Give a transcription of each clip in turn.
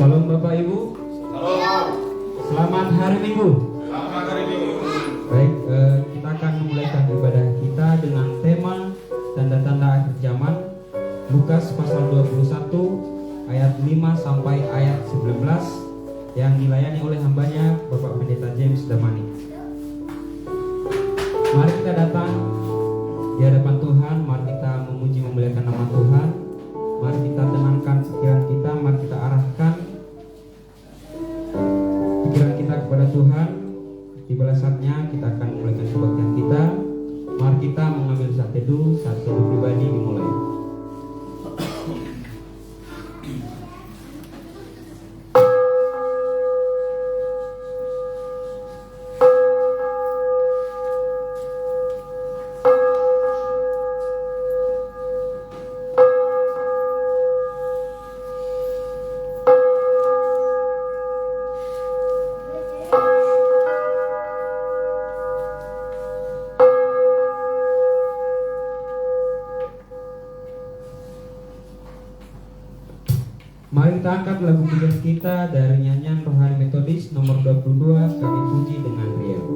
Salam Bapak Ibu. Salam. Selamat hari Minggu. Selamat hari Minggu. Baik, kita akan memulaikan ibadah kita dengan tema tanda-tanda akhir zaman. Lukas pasal 21 ayat 5 sampai ayat 19 yang dilayani oleh hambanya Bapak Pendeta James Damani. Mari kita datang di hadapan Tuhan, mari kita memuji memuliakan nama Tuhan. Mari kita tenangkan pikiran kita, mari kita arahkan pikiran kita kepada Tuhan. Tiba saatnya kita akan memulaikan kebaktian kita. Mari kita mengambil saat teduh pribadi dimulai. Mari kita angkat lagu pujian kita dari nyanyian Rohani Metodis nomor 22, kami puji dengan riang.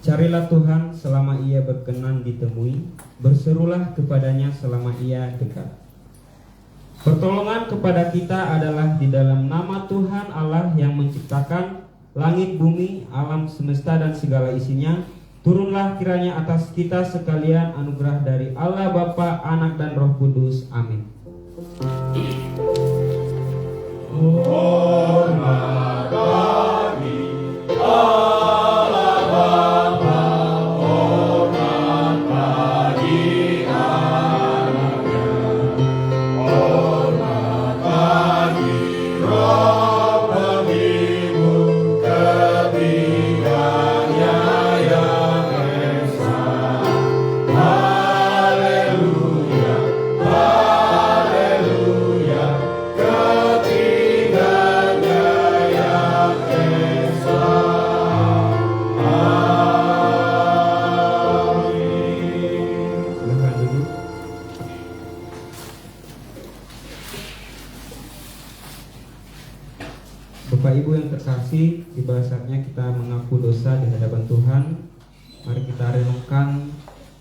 Carilah Tuhan selama ia berkenan ditemui, berserulah kepadanya selama ia dekat. Pertolongan kepada kita adalah di dalam nama Tuhan Allah yang menciptakan langit, bumi, alam semesta dan segala isinya. Turunlah kiranya atas kita sekalian anugerah dari Allah Bapa, Anak dan Roh Kudus. Amin. Hormat bagi Allah Bapa, hormat bagi Anaknya, hormat bagi Bapak Ibu yang terkasih, tiba saatnya kita mengaku dosa di hadapan Tuhan. Mari kita renungkan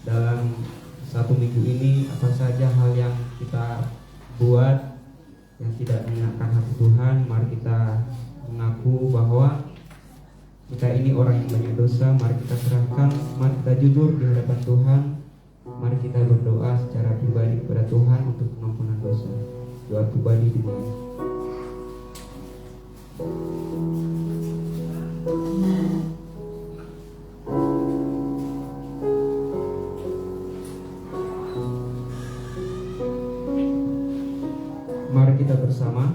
dalam satu minggu ini apa saja hal yang kita buat yang tidak menyenangkan hati Tuhan. Mari kita mengaku bahwa kita ini orang yang banyak dosa. Mari kita serahkan, mari kita jujur di hadapan Tuhan. Mari kita berdoa secara pribadi kepada Tuhan untuk pengampunan dosa. Doa pribadi dimulai. Mari kita bersama.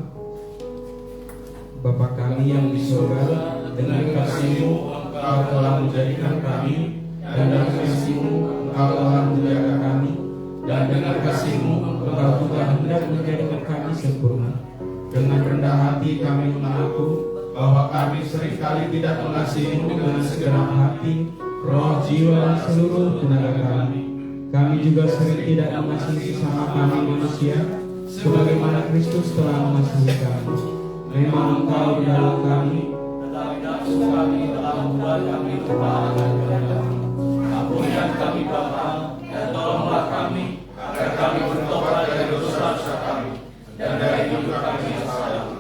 Bapa kami yang di surga, dengan kasih-Mu Engkau telah menjadikan kami, dan dengan kasih-Mu Engkau telah menjaga kami, dan dengan kasih-Mu Engkau juga hendak menjadikan kami sempurna. Dengan rendah hati kami mengaku bahwa kami seringkali tidak mengasihi-Mu dengan segenap hati, roh, jiwa, dan seluruh tenaga kami. Kami juga sering tidak mengasihi sesama kami manusia, sebagaimana Kristus telah mengasihi kami. Memang Engkau di dalam kami, tetapi nafsu kami telah membuat kami berpaling dari kami. Ampunilah kami Bapa, dan tolonglah kami, agar kami bertobat dari dosa-dosa kami, dan dari hidup kami yang salah.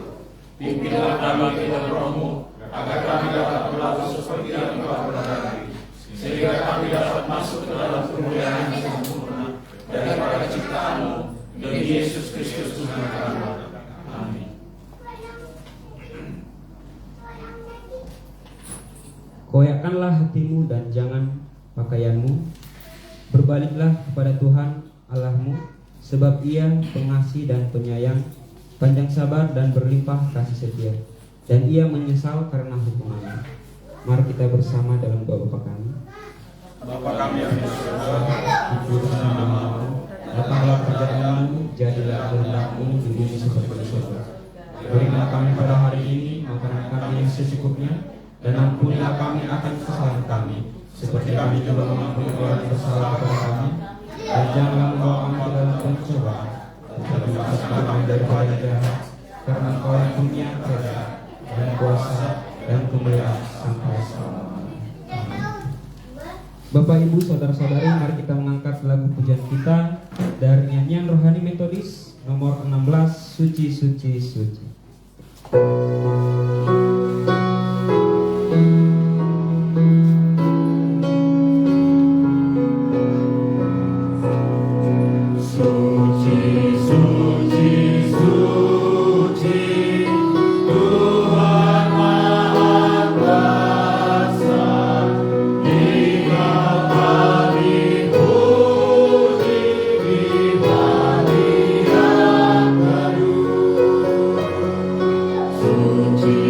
Pimpinlah kami ke dalam Roh-Mu, agar kami dapat berlaku seperti yang Engkau kehendaki, sehingga kami dapat masuk ke dalam kemuliaan yang sempurna daripada ciptaan-Mu, demi Yesus Kristus Tuhan kami. Amin. koyakkanlah hatimu dan jangan pakaianmu. Berbaliklah kepada Tuhan Allahmu, sebab Ia pengasih dan penyayang, panjang sabar dan berlimpah kasih setia, dan Ia menyesal karena hukumannya. Mari kita bersama dalam doa Bapa kami. Bapa kami yang di surga, Dikuduskan namamu, datanglah kerajaan-Mu, jadilah kehendak-Mu di bumi seperti di surga. Berilah kami pada hari ini makanan kami yang secukupnya, dan ampunilah kami akan kesalahan kami, seperti kami juga mengampuni orang yang bersalah kepada kami. Dan janganlah membawa kami ke dalam pencobaan, tetapi lepaskan kami daripada jahat, karena Engkau yang punya kerajaan dan kuasa dan kemuliaan sampai selamanya. Bapak, Ibu, saudara-saudari, mari kita mengangkat lagu pujian kita dari nyanyian rohani Metodis nomor 16, Suci, Suci, Suci. Suci,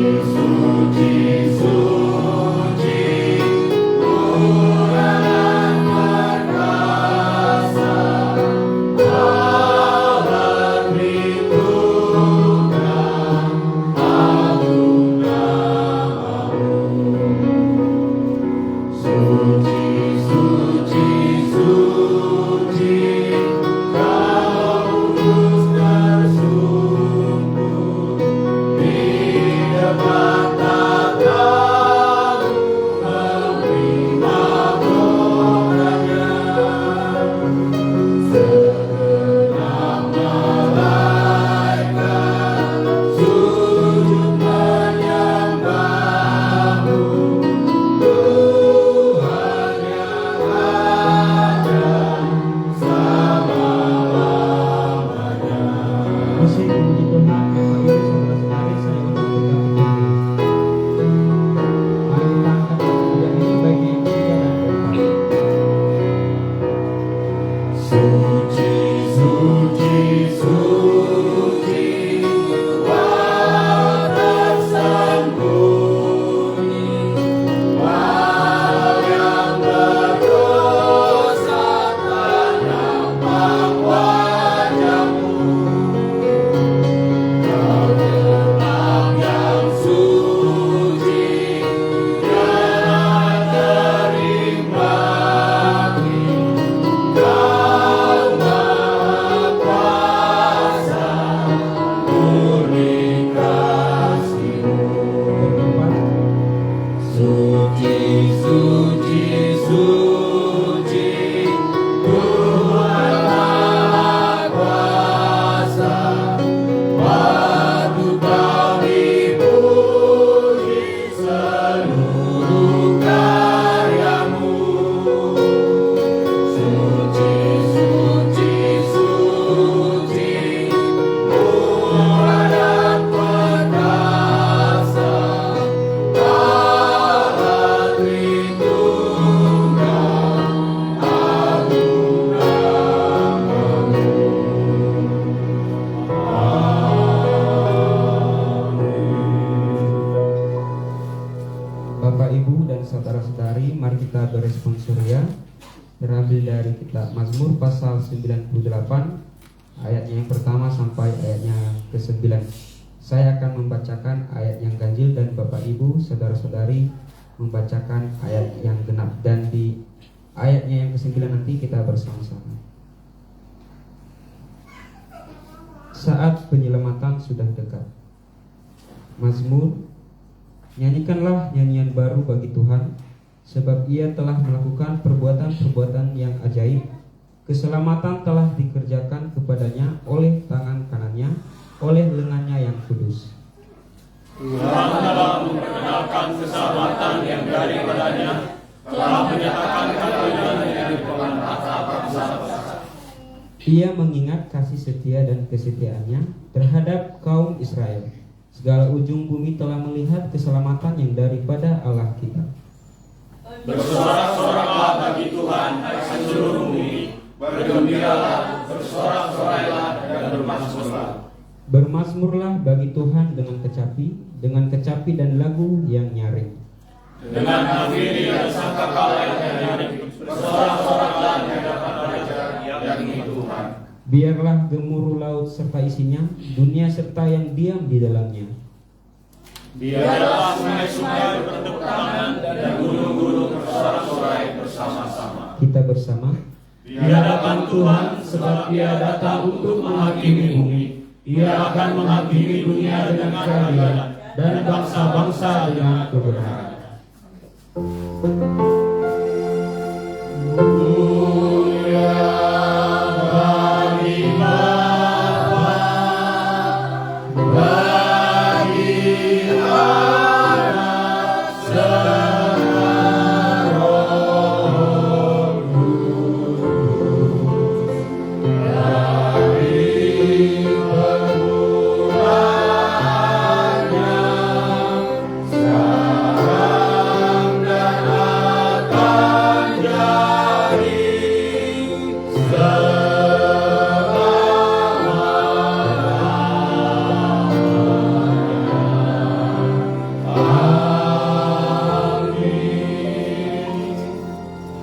dari kitab Mazmur pasal 98 ayatnya yang pertama sampai ayatnya ke-9. Saya akan membacakan ayat yang ganjil dan Bapak Ibu, saudara-saudari membacakan ayat yang genap, dan di ayatnya yang ke-9 nanti kita bersama-sama. Saat penyelamatan sudah dekat. Mazmur. Nyanyikanlah nyanyian baru bagi Tuhan, sebab Ia telah melakukan perbuatan-perbuatan yang ajaib. Keselamatan telah dikerjakan kepadanya oleh tangan kanannya, oleh lengannya yang kudus. Tuhan telah memperkenalkan keselamatan yang daripadanya, telah menyatakan keadilannya di depan mata bangsa-bangsa. Ia mengingat kasih setia dan kesetiaannya terhadap kaum Israel. Segala ujung bumi telah melihat keselamatan yang daripada Allah kita. Bersorak-soraklah bagi Tuhan, hai seluruh bumi. Bergembiralah, bersorak-sorailah, dan bermasmurlah. Bermasmurlah bagi Tuhan dengan kecapi dan lagu yang nyaring. Dengan nafiri dan sangkakala yang nyaring, bersorak-soraklah di hadapan Raja yang ini Tuhan. Biarlah gemuruh laut serta isinya, dunia serta yang diam di dalamnya. Biarlah sungai-sungai bertepuk tangan dan gunung-gunung bersorak-sorai bersama-sama. Kita bersama. Di hadapan Tuhan, sebab Ia datang untuk menghakimi bumi. Ia akan menghakimi dunia dengan keadilan dan bangsa-bangsa dengan kebenaran.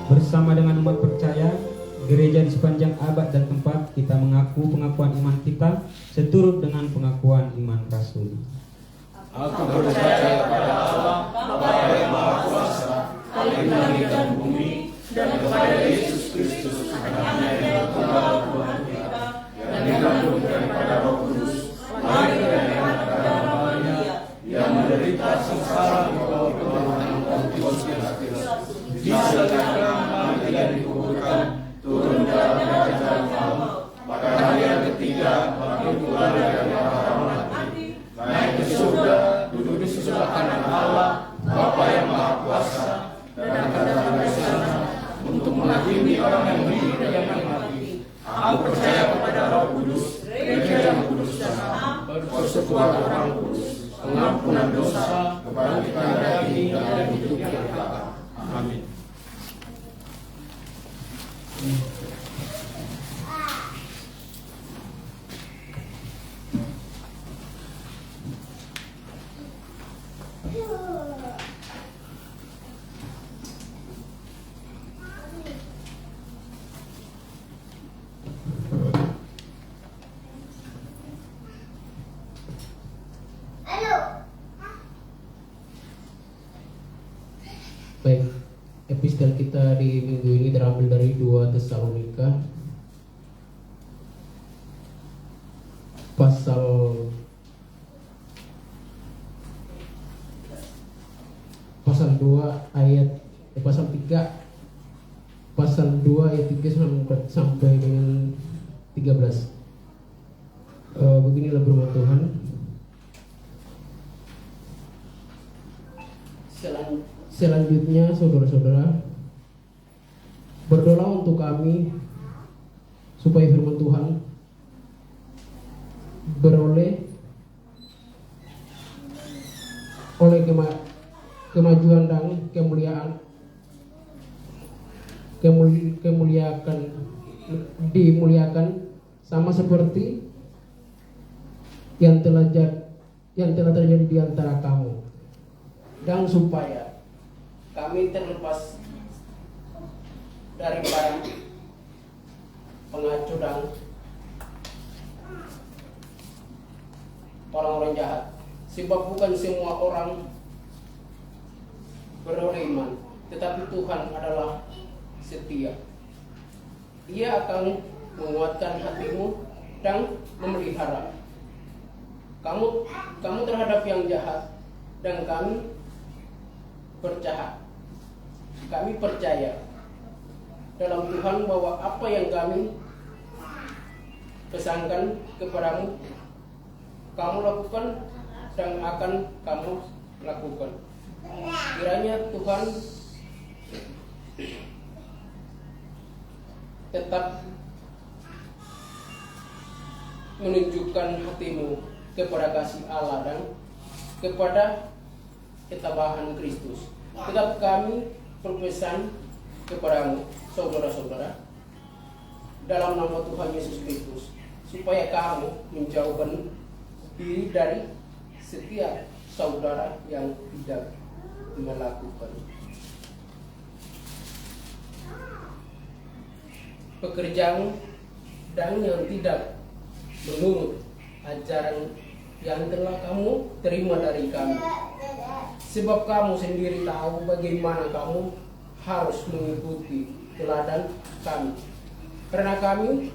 Bersama dengan umat percaya, gereja di sepanjang abad dan tempat, kita mengaku pengakuan iman kita seturut dengan pengakuan iman Rasul. Aku percaya kepada Allah, Bapa yang Maha Kuasa, Khalik langit dan bumi, dan kepada Yesus Kristus, anaknya yang tunggal Tuhan kita, yang dikandung daripada Roh Kudus, lahir dari anak Maria, yang menderita sengsara di bawah pemerintahan Pontius Pilatus, disalibkan, mati dan dikuburkan, turun dalam kerajaan Allah, pada hari yang ketiga bangkit pula dari para mati, naik ke surga, duduk di sebelah kanan Allah, Bapa yang Maha Kuasa, dan akan datang dari sana untuk menghakimi orang yang hidup dan yang mati. Aku percaya kepada Roh Kudus, gereja yang kudus dan am, persekutuan orang kudus, pengampunan dosa, kebangkitan daging dan hidup yang kekal. Amin. Baik, epistel kita di minggu ini terambil dari 2 Tesalonika pasal pasal 2 ayat pasal 2 ayat 3 sampai dengan 13. Beginilah firman Tuhan. Selanjutnya, saudara-saudara, berdoalah untuk kami supaya firman Tuhan beroleh oleh kemajuan dan dimuliakan sama seperti yang telah terjadi di antara kamu, dan supaya kami terlepas daripada pengacau dan orang-orang jahat. Sebab bukan semua orang beriman, tetapi Tuhan adalah setia. Ia akan menguatkan hatimu dan memelihara kamu terhadap yang jahat, dan kami percaya dalam Tuhan bahwa apa yang kami pesankan kepadamu kamu lakukan dan akan kamu lakukan. Kiranya Tuhan tetap menunjukkan hatimu kepada kasih Allah dan kepada ketabahan Kristus. Tetap kami berpesan kepadamu, saudara-saudara, dalam nama Tuhan Yesus Kristus, supaya kamu menjauhkan diri dari setiap saudara yang tidak melakukan pekerjaan dan yang tidak menurut ajaran yang telah kamu terima dari kami. Sebab kamu sendiri tahu bagaimana kamu harus mengikuti teladan kami. Karena kami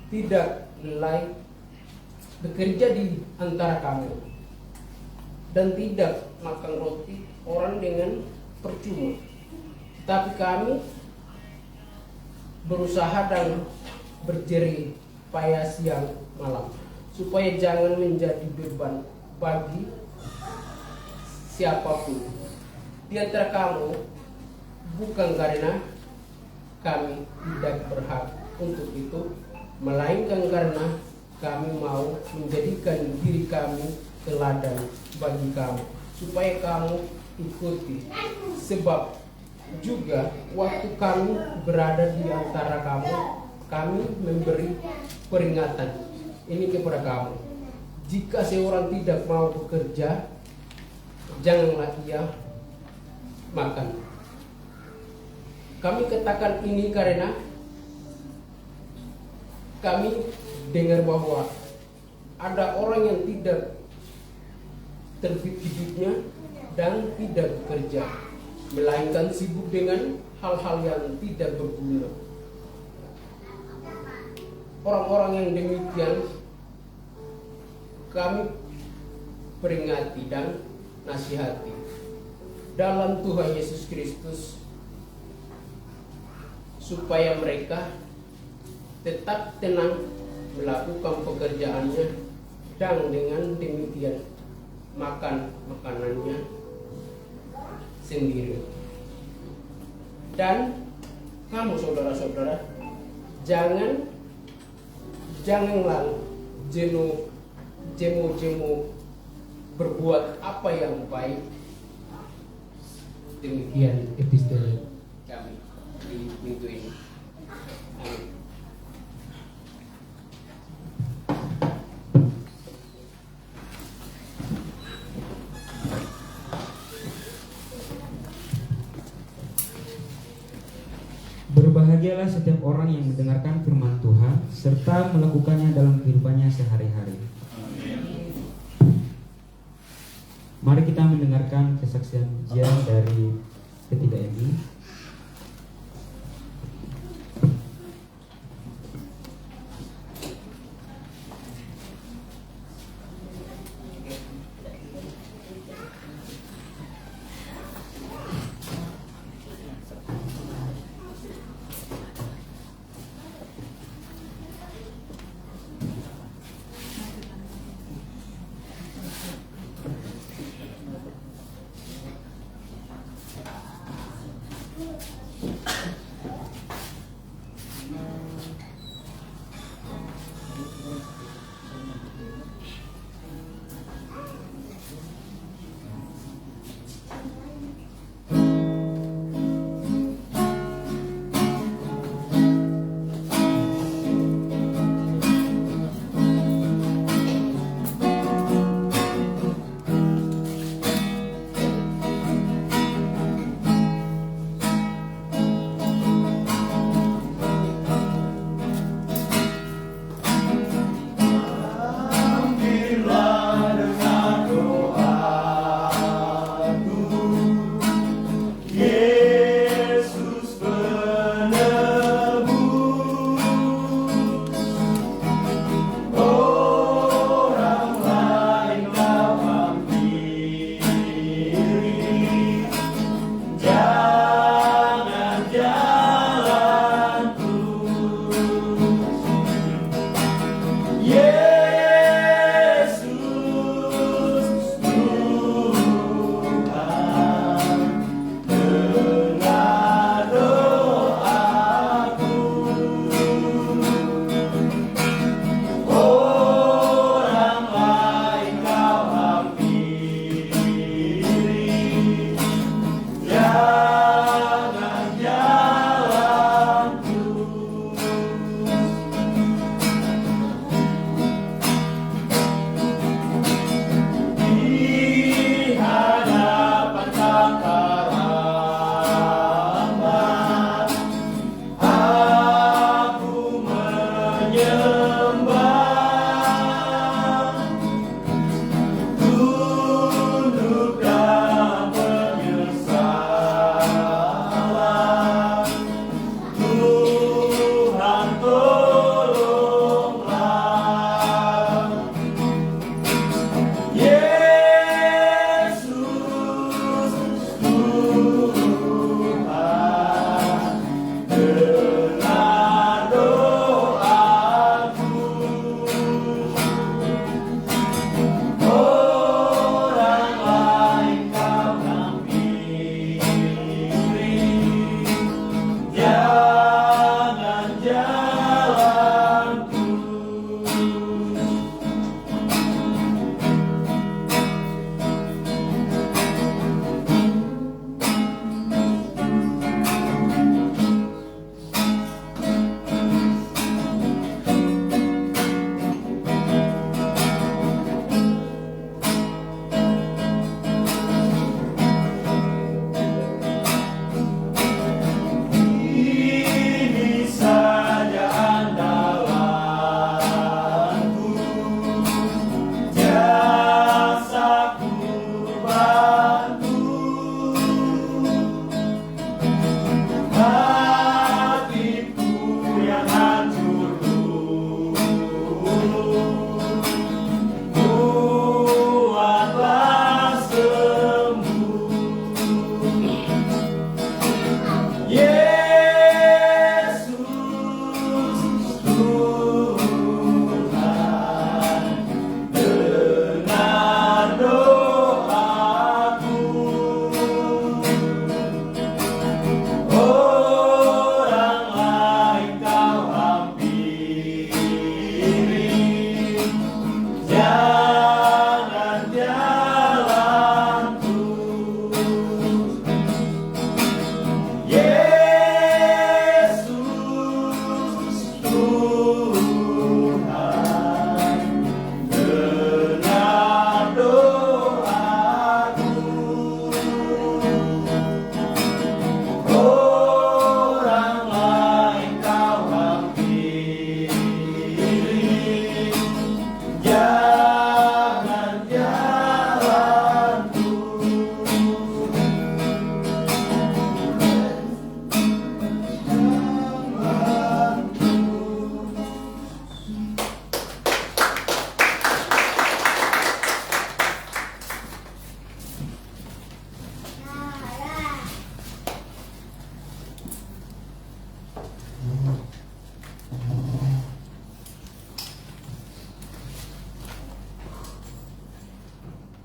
tidak lalai bekerja di antara kamu dan tidak makan roti orang dengan percuma. Tapi kami berusaha dan berjerih payah siang malam, supaya jangan menjadi beban bagi siapapun di antara kamu, bukan karena kami tidak berhak untuk itu, melainkan karena kami mau menjadikan diri kami teladan bagi kamu, supaya kamu ikuti. Sebab juga waktu kami berada di antara kamu, kami memberi peringatan ini kepada kamu. Jika seorang tidak mau bekerja, janganlah ia makan. Kami katakan ini karena kami dengar bahwa ada orang yang tidak tertib hidupnya dan tidak bekerja, melainkan sibuk dengan hal-hal yang tidak berguna. Orang-orang yang demikian kami peringati dan nasihati dalam Tuhan Yesus Kristus, supaya mereka tetap tenang melakukan pekerjaannya dan dengan demikian makan makanannya sendiri. Dan kamu saudara-saudara, janganlah jemu berbuat apa yang baik. Demikian epistel kami di minggu ini. Amin. Berbahagialah setiap orang yang mendengarkan firman Tuhan serta melakukannya dalam kehidupannya sehari-hari. Mari kita mendengarkan kesaksian Jian dari ketiga ini.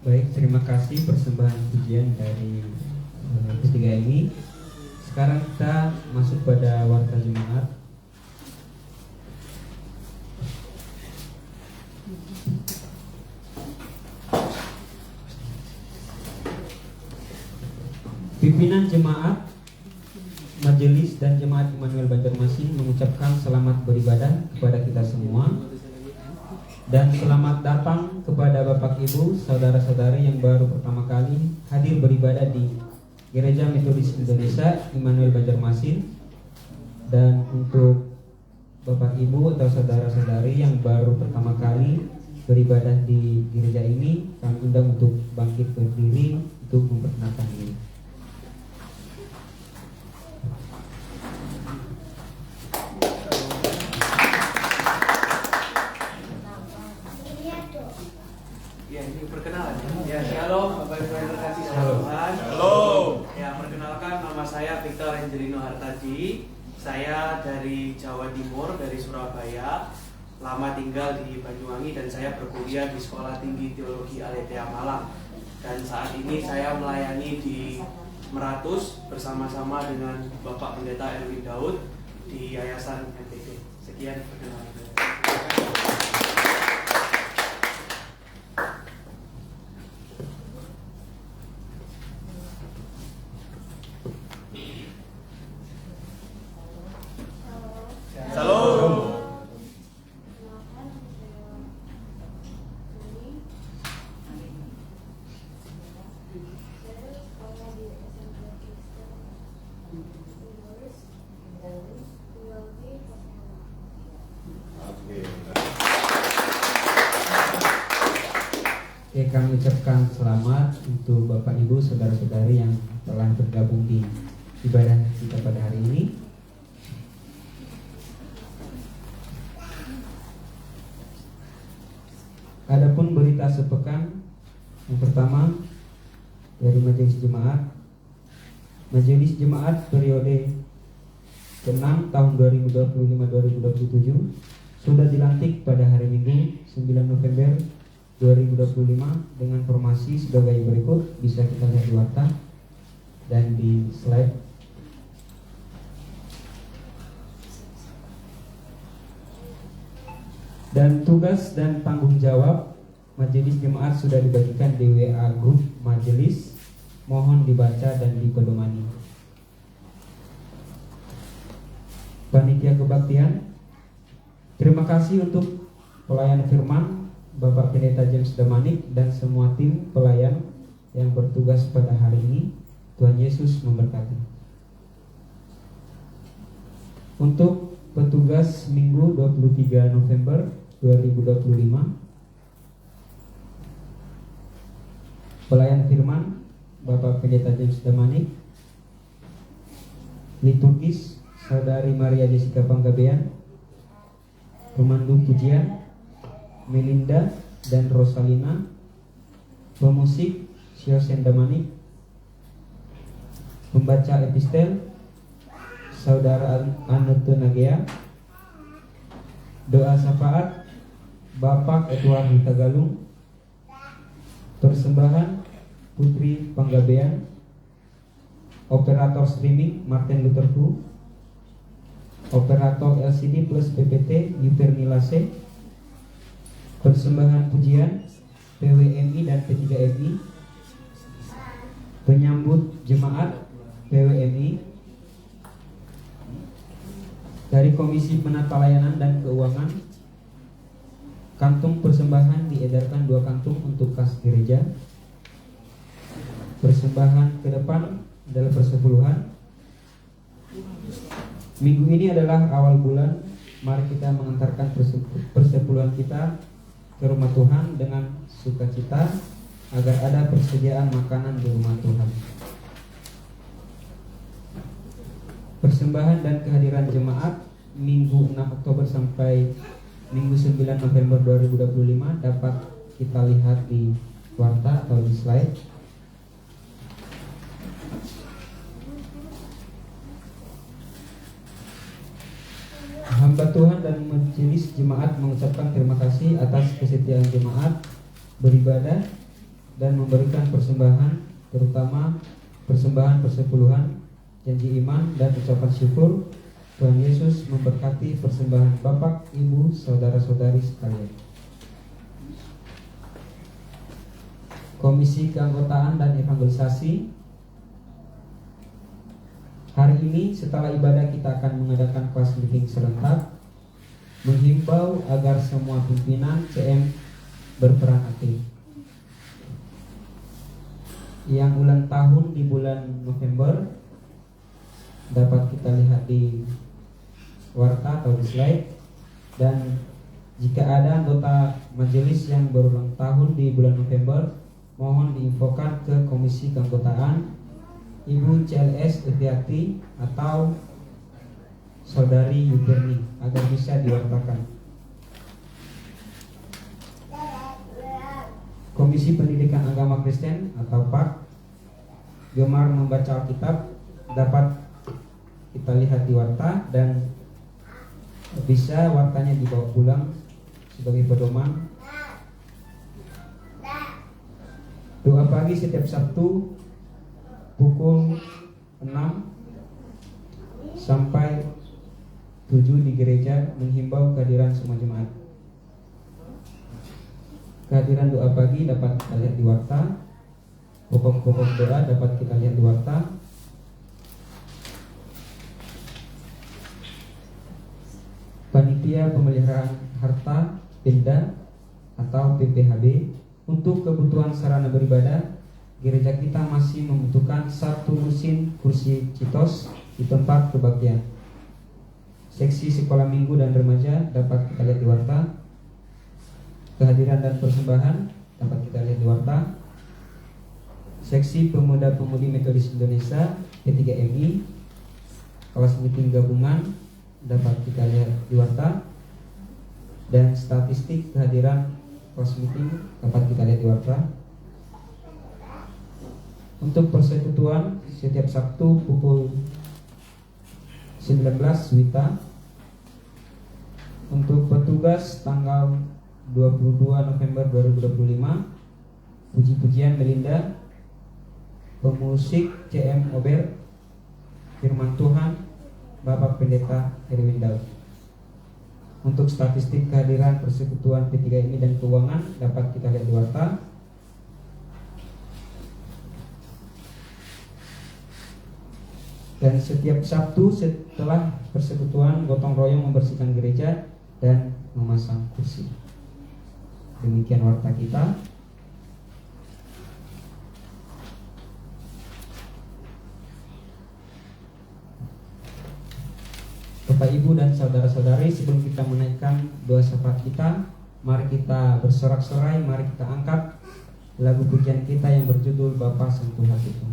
Baik, terima kasih persembahan pujian dari ketiga ini. Sekarang kita masuk pada warta jemaat. Pimpinan jemaat, majelis dan jemaat Immanuel Banjarmasin mengucapkan selamat beribadah kepada kita semua. Dan selamat datang kepada Bapak Ibu, saudara-saudari yang baru pertama kali hadir beribadah di Gereja Metodis Indonesia Immanuel Banjarmasin. Dan untuk Bapak Ibu atau saudara-saudari yang baru pertama kali beribadah di gereja ini, kami undang untuk bangkit berdiri untuk memperkenalkan diri. Ya, ini perkenalan ya. Shalom, Bapak Ibu yang terkasih Shalom. Tuhan. Shalom. Ya, perkenalkan nama saya Victor Angelino Hartaji. Saya dari Jawa Timur, dari Surabaya. Lama tinggal di Banyuwangi dan saya berkuliah di Sekolah Tinggi Teologi Aletheia Malang. Dan saat ini saya melayani di Meratus bersama-sama dengan Bapak Pendeta Erwin Daud di Yayasan MTD. Sekian perkenalan. Salam. Oke, kami ucapkan selamat untuk Bapak Ibu, saudara-saudari yang telah bergabung di ibadah kita pada hari ini. Adapun berita sepekan, yang pertama dari Majelis Jemaat. Majelis Jemaat periode ke-6 tahun 2025-2027 sudah dilantik pada hari Minggu 9 November 2025 dengan formasi sebagai berikut. Bisa kita lihat di warta dan di slide. Dan tugas dan tanggung jawab Majelis Jemaat sudah dibagikan di WA Group Majelis. Mohon dibaca dan dipedomani. Panitia Kebaktian, terima kasih untuk pelayan firman Bapak Pendeta James Damanik dan semua tim pelayan yang bertugas pada hari ini. Tuhan Yesus memberkati. Untuk petugas Minggu 23 November 2025, pelayan firman Bapak Pendeta James Damanik, liturgis Saudari Maria Jessica Panggabean, pemandu pujian Melinda dan Rosalina, pemusik Siosen Damanik, pembaca epistel Saudara Anutu Nagea, doa syafaat Bapak Edward Hutagalung, persembahan Putri Panggabean, operator streaming Martin Luther Hu, operator LCD plus PPT Yupernilase, persembahan pujian PWMI dan P3MI, penyambut jemaat PWMI, dari Komisi Penata Layanan dan Keuangan. Kantung persembahan diedarkan 2 kantung untuk kas gereja. Persembahan ke depan adalah persepuluhan. Minggu ini adalah awal bulan. Mari kita mengantarkan persepuluhan kita ke rumah Tuhan dengan sukacita agar ada persediaan makanan di rumah Tuhan. Persembahan dan kehadiran jemaat Minggu 6 Oktober sampai Minggu 9 November 2025 dapat kita lihat di warta atau di slide. Hamba Tuhan dan majelis jemaat mengucapkan terima kasih atas kesetiaan jemaat beribadah dan memberikan persembahan, terutama persembahan persepuluhan, janji iman, dan ucapan syukur. Tuhan Yesus memberkati persembahan Bapak, Ibu, saudara-saudari sekalian. Komisi Keanggotaan dan Evangelisasi. Hari ini setelah ibadah kita akan mengadakan kelas meeting serentak, menghimbau agar semua pimpinan CM berperan aktif. Yang ulang tahun di bulan November dapat kita lihat di warta atau di slide, dan jika ada anggota majelis yang berulang tahun di bulan November, mohon diinfokan ke Komisi Keanggotaan Ibu CLS Etiati atau Saudari Yuberni agar bisa diwartakan. Komisi Pendidikan Agama Kristen atau PAK gemar membaca Alkitab dapat kita lihat di warta, dan bisa wartanya dibawa pulang sebagai pedoman. Doa pagi setiap Sabtu pukul 6 sampai 7 di gereja, menghimbau kehadiran semua jemaat. Kehadiran doa pagi dapat kita lihat di warta. Pokok-pokok doa dapat kita lihat di warta. Panitia Pemeliharaan Harta Pemda atau PPHB. Untuk kebutuhan sarana beribadah, gereja kita masih membutuhkan 1 mesin kursi citos di tempat kebaktian. Seksi sekolah minggu dan remaja dapat kita lihat di warta. Kehadiran dan persembahan dapat kita lihat di warta. Seksi Pemuda-Pemudi Metodis Indonesia P3MI, kelas meeting gabungan dapat kita lihat di warta. Dan statistik kehadiran kelas meeting dapat kita lihat di warta. Untuk persekutuan setiap Sabtu pukul 19 Wita. Untuk petugas tanggal 22 November 2025, puji-pujian Melinda, pemusik CM Ober, firman Tuhan Bapak Pendeta Erwin Daud. Untuk statistik kehadiran persekutuan P3MI dan keuangan dapat kita lihat di warta. Dan setiap Sabtu setelah persekutuan, gotong royong membersihkan gereja dan memasang kursi. Demikian warta kita. Bapak, Ibu, dan saudara-saudari, sebelum kita menaikkan doa syafaat kita, mari kita bersorak-sorai, mari kita angkat lagu pujian kita yang berjudul Bapa Sentuh Hatiku.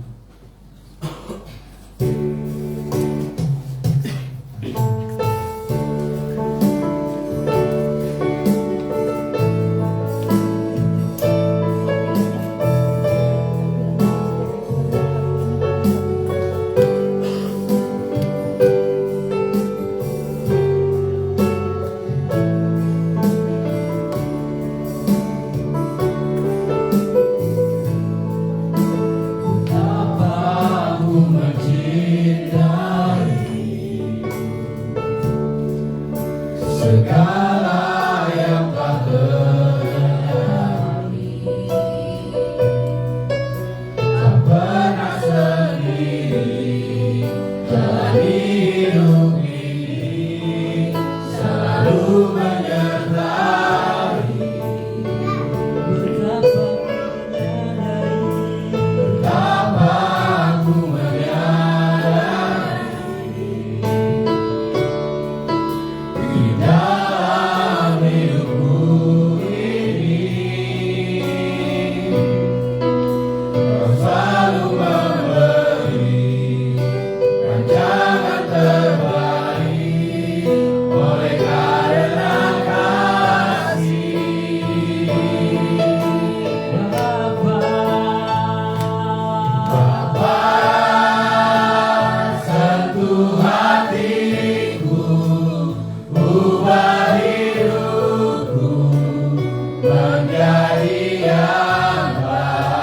Menjadi yang baik.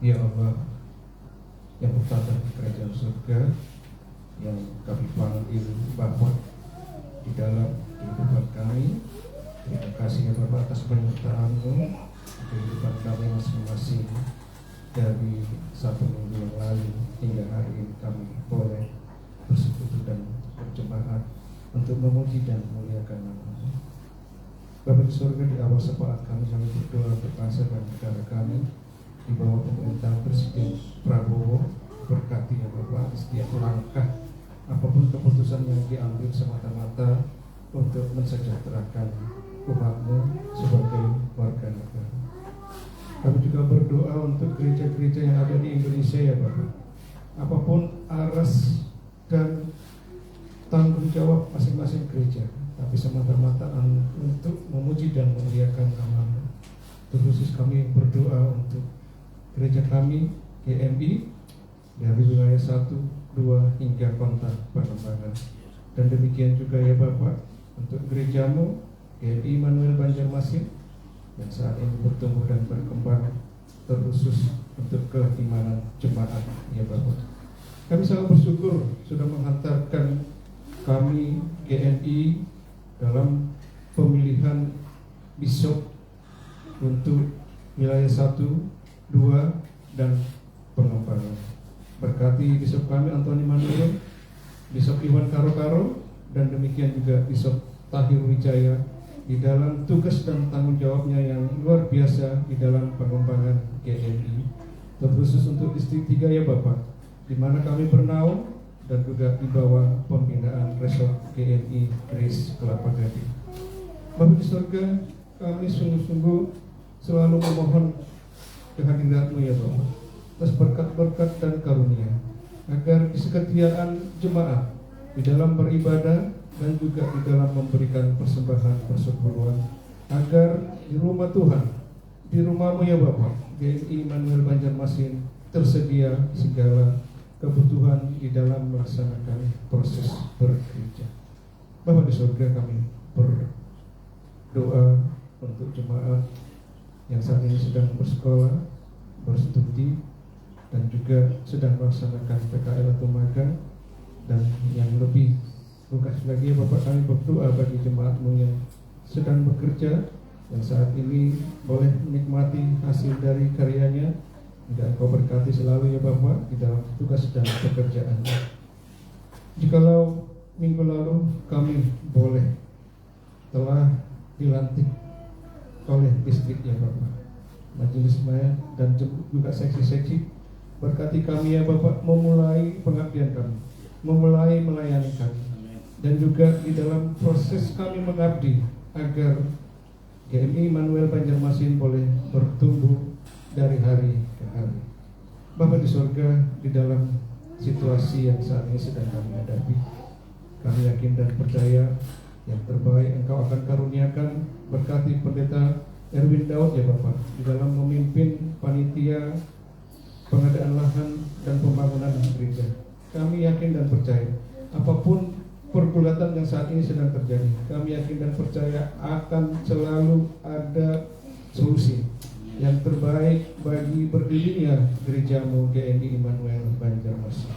Ya Allah yang bertata di kerajaan surga, yang kami panggil Bapa di dalam kehidupan kami. Terima kasih ya Bapa atas penyertaan-Mu di kehidupan kami masing-masing, dari satu minggu yang lalu hingga hari ini kami boleh bersekutu dan berjemaat untuk memuji dan memuliakan nama-Mu. Bapa di surga, di awal sepakat kami berdoa untuk bangsa dan negara kami di bawah pemerintahan Presiden Prabowo. Berkati ya Bapak setiap langkah apapun keputusan yang diambil semata-mata untuk mensejahterakan umat-Mu sebagai warga negara. Kami juga berdoa untuk gereja-gereja yang ada di Indonesia ya Bapak. Apapun aras dan tanggung jawab masing-masing gereja, tapi semata-mata untuk memuji dan memuliakan nama-Mu. Terkhusus kami berdoa untuk gereja kami GMI dari wilayah 1, 2 hingga Kota Pangembangan. Dan demikian juga ya Bapak untuk gereja-Mu GMI Immanuel Banjarmasin yang saat ini bertumbuh dan berkembang, terkhusus untuk keimanan jemaat ya Bapak. Kami sangat bersyukur sudah menghantarkan kami GMI dalam pemilihan bisop untuk wilayah 1, 2 dan Pengembangan. Berkati bisop kami Antoni Manuel, bisop Iwan Karo-Karo, dan demikian juga bisop Tahir Wijaya di dalam tugas dan tanggung jawabnya yang luar biasa di dalam pengembangan GMI, terkhusus untuk distrik 3 ya Bapak, di mana kami bernaung dan juga di bawah pembinaan Resort GMI Grace Kelapa Gading. Bapak di surga, kami sungguh-sungguh selalu memohon kehadirat-Mu ya Bapak, atas berkat-berkat dan karunia, agar kesetiaan jemaat di dalam beribadah dan juga di dalam memberikan persembahan persepuluhan, agar di rumah Tuhan, di rumah-Mu ya Bapak, GMI Immanuel Banjarmasin, tersedia segala kebutuhan di dalam melaksanakan proses bergereja. Bapak di surga, kami berdoa untuk jemaat yang saat ini sedang bersekolah, berstudi, dan juga sedang melaksanakan PKL atau magang, dan yang lebih tugas lagi Bapak, kami berdoa bagi jemaat-Mu yang sedang bekerja, yang saat ini boleh menikmati hasil dari karyanya, dan Engkau berkati selalu ya Bapak di dalam tugas dan pekerjaannya. Jikalau minggu lalu kami boleh telah dilantik oleh distrik ya Bapak, majelis maya dan juga seksi-seksi, berkati kami ya Bapak memulai pengabdian kami, memulai melayani kami, dan juga di dalam proses kami mengabdi agar GMI Immanuel Banjarmasin boleh bertumbuh dari hari ke hari. Bapa di surga, di dalam situasi yang saat ini sedang kami hadapi, kami yakin dan percaya yang terbaik Engkau akan karuniakan. Berkati Pendeta Erwin Daud ya Bapak di dalam memimpin panitia pengadaan lahan dan pembangunan gereja. Kami yakin dan percaya apapun pergulatan yang saat ini sedang terjadi, kami yakin dan percaya akan selalu ada solusi yang terbaik bagi berdirinya gereja-Mu GMI Immanuel Banjarmasin.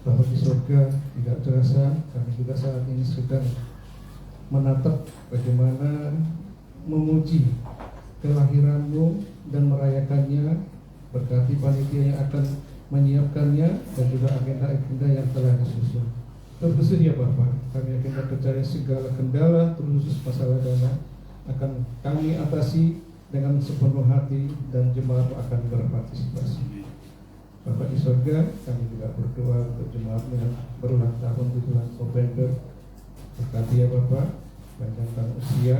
Bapak di surga, tidak terasa kami juga saat ini sedang menatap bagaimana memuji kelahiran-Mu dan merayakannya. Berkati panitia yang akan menyiapkannya dan juga agenda-agenda yang telah disusun. Terkhusus ya Bapak, kami yakin dan percaya segala kendala terkhusus masalah dana akan kami atasi dengan sepenuh hati dan jemaat akan berpartisipasi. Bapak di surga, kami juga berdoa untuk jemaat yang berulang tahun di bulan November. Berkati ya Bapak, panjangkan usia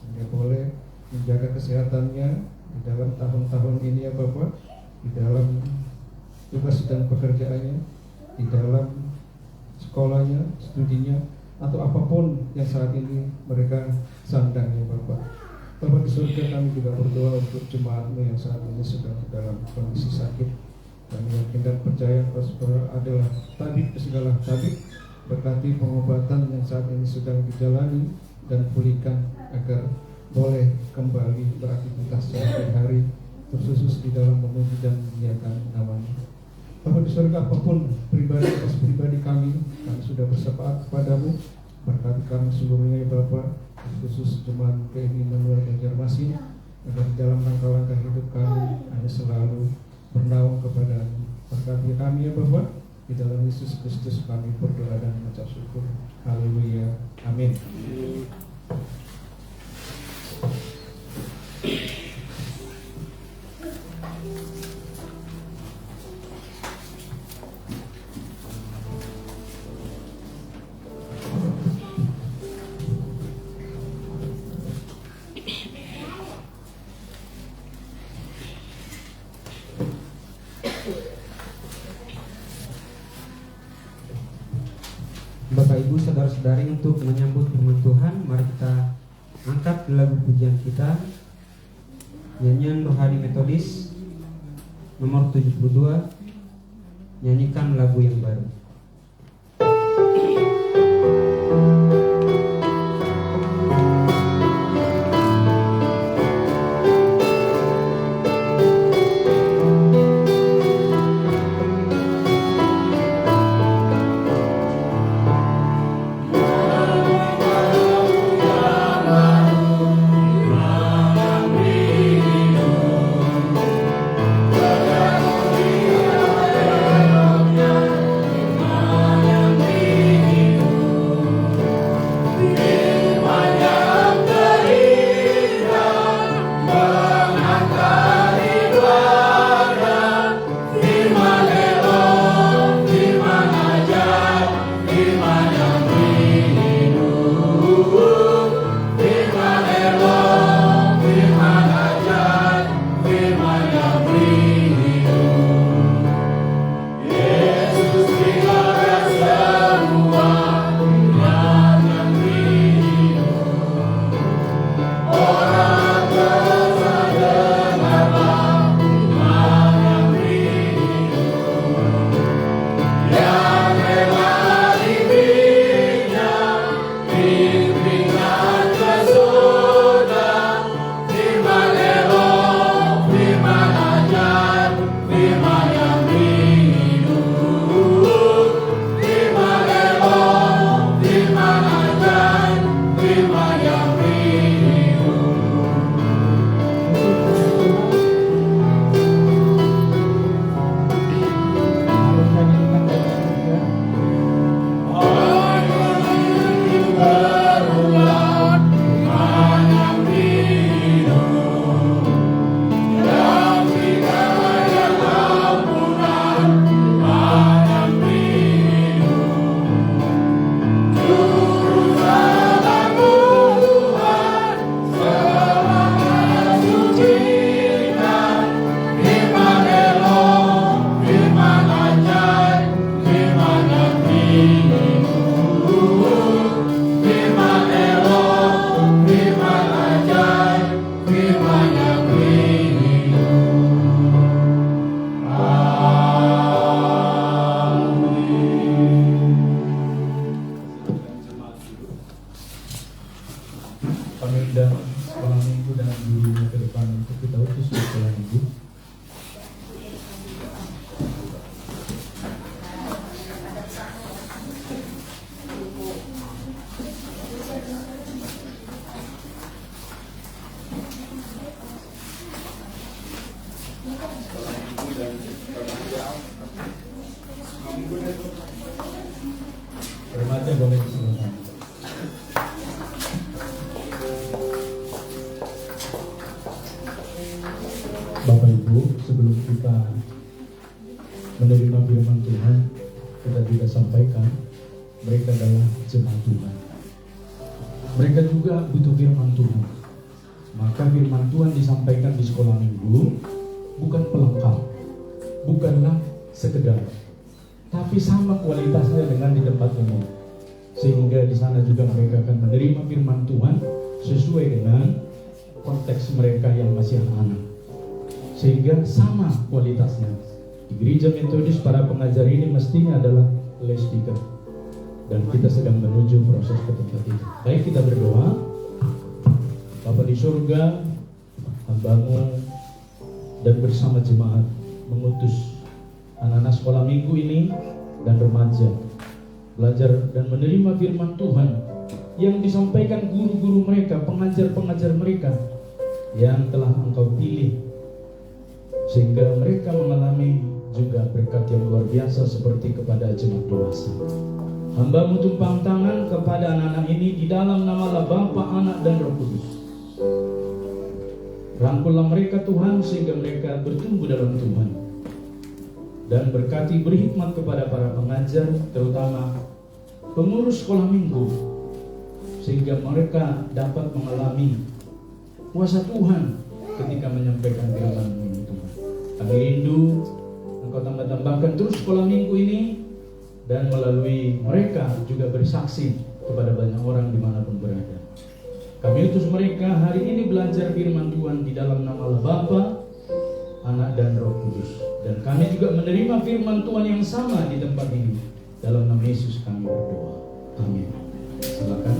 sehingga boleh menjaga kesehatannya di dalam tahun-tahun ini ya Bapak, di dalam tugas dan pekerjaannya, di dalam sekolahnya, studinya, atau apapun yang saat ini mereka sandang ya Bapak. Bapak di surga, kami juga berdoa untuk jemaat-Mu yang saat ini sedang dalam kondisi sakit. Kami yakin dan percaya bahwa Saudara adalah tabib segala tabib. Berkati pengobatan yang saat ini sedang dijalani dan pulihkan agar boleh kembali beraktivitas sehari-hari, terkhusus di dalam memuji dan memuliakan nama-Mu. Bapak di surga, apapun pribadi kami sudah bersepakat kepadamu. Berkati kami seluruhnya ya Bapak, khusus jemaat GMI Immanuel Banjarmasin, agar di dalam langkah-langkah hidup kami hanya selalu bernaung kepada-Mu. Berkati kami ya Bapak, di dalam Yesus Kristus kami berdoa dan mengucap syukur. Haleluya, amin. Bapak Ibu saudara-saudari, untuk menyambut firman Tuhan, mari kita angkat lagu pujian kita, nyanyian Rohani Metodis nomor 72, nyanyikan lagu yang baru. Amin. Remaja boleh disilakan. Bapak Ibu, sebelum kita menerima firman Tuhan, kita juga sampaikan mereka adalah jemaat Tuhan. Mereka juga butuh firman Tuhan. Maka firman Tuhan disampaikan di sekolah minggu bukan pelengkap, bukanlah sekedar, tapi sama kualitasnya dengan di tempat umum. Sehingga di sana juga mereka akan menerima firman Tuhan sesuai dengan konteks mereka yang masih anak-anak. Sehingga sama kualitasnya. Di gereja metodis para pengajar ini mestinya adalah lay speaker. Dan kita sedang menuju proses ke tempat itu. Baik, kita berdoa. Bapa di surga, hamba-Mu dan bersama jemaat mengutus anak-anak sekolah minggu ini dan remaja belajar dan menerima firman Tuhan yang disampaikan guru-guru mereka, pengajar-pengajar mereka yang telah Engkau pilih, sehingga mereka mengalami juga berkat yang luar biasa seperti kepada jemaat dewasa. Hamba-Mu tumpang tangan kepada anak-anak ini di dalam nama Bapa, Anak dan Roh Kudus. Rangkullah mereka Tuhan sehingga mereka bertumbuh dalam Tuhan. Dan berkati berhikmat kepada para pengajar, terutama pengurus sekolah minggu, sehingga mereka dapat mengalami kuasa Tuhan ketika menyampaikan firman-Mu ini Tuhan. Kami rindu Engkau tambah-tambahkan terus sekolah minggu ini, dan melalui mereka juga bersaksi kepada banyak orang dimanapun berada. Kami utus mereka hari ini belajar firman Tuhan di dalam nama Bapa, Anak dan Roh Kudus. Dan kami juga menerima firman Tuhan yang sama di tempat ini. Dalam nama Yesus kami berdoa. Amin. Silakan.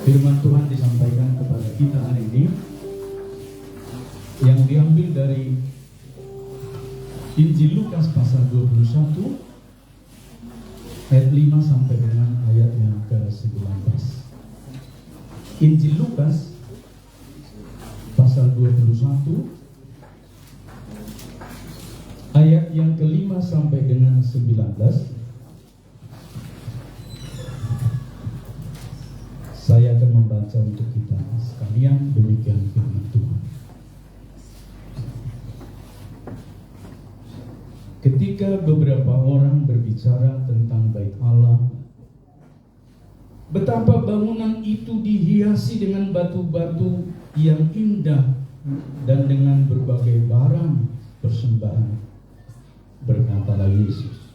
Firman Tuhan disampaikan kepada kita hari ini yang diambil dari Injil Lukas pasal 21 ayat 5 sampai dengan ayat yang ke-19. Injil Lukas pasal 21 yang ke-5 sampai dengan 19. Saya akan membaca untuk kita sekalian, demikian firman Tuhan. Ketika beberapa orang berbicara tentang bait Allah, betapa bangunan itu dihiasi dengan batu-batu yang indah dan dengan berbagai barang persembahan, berkatalah Yesus,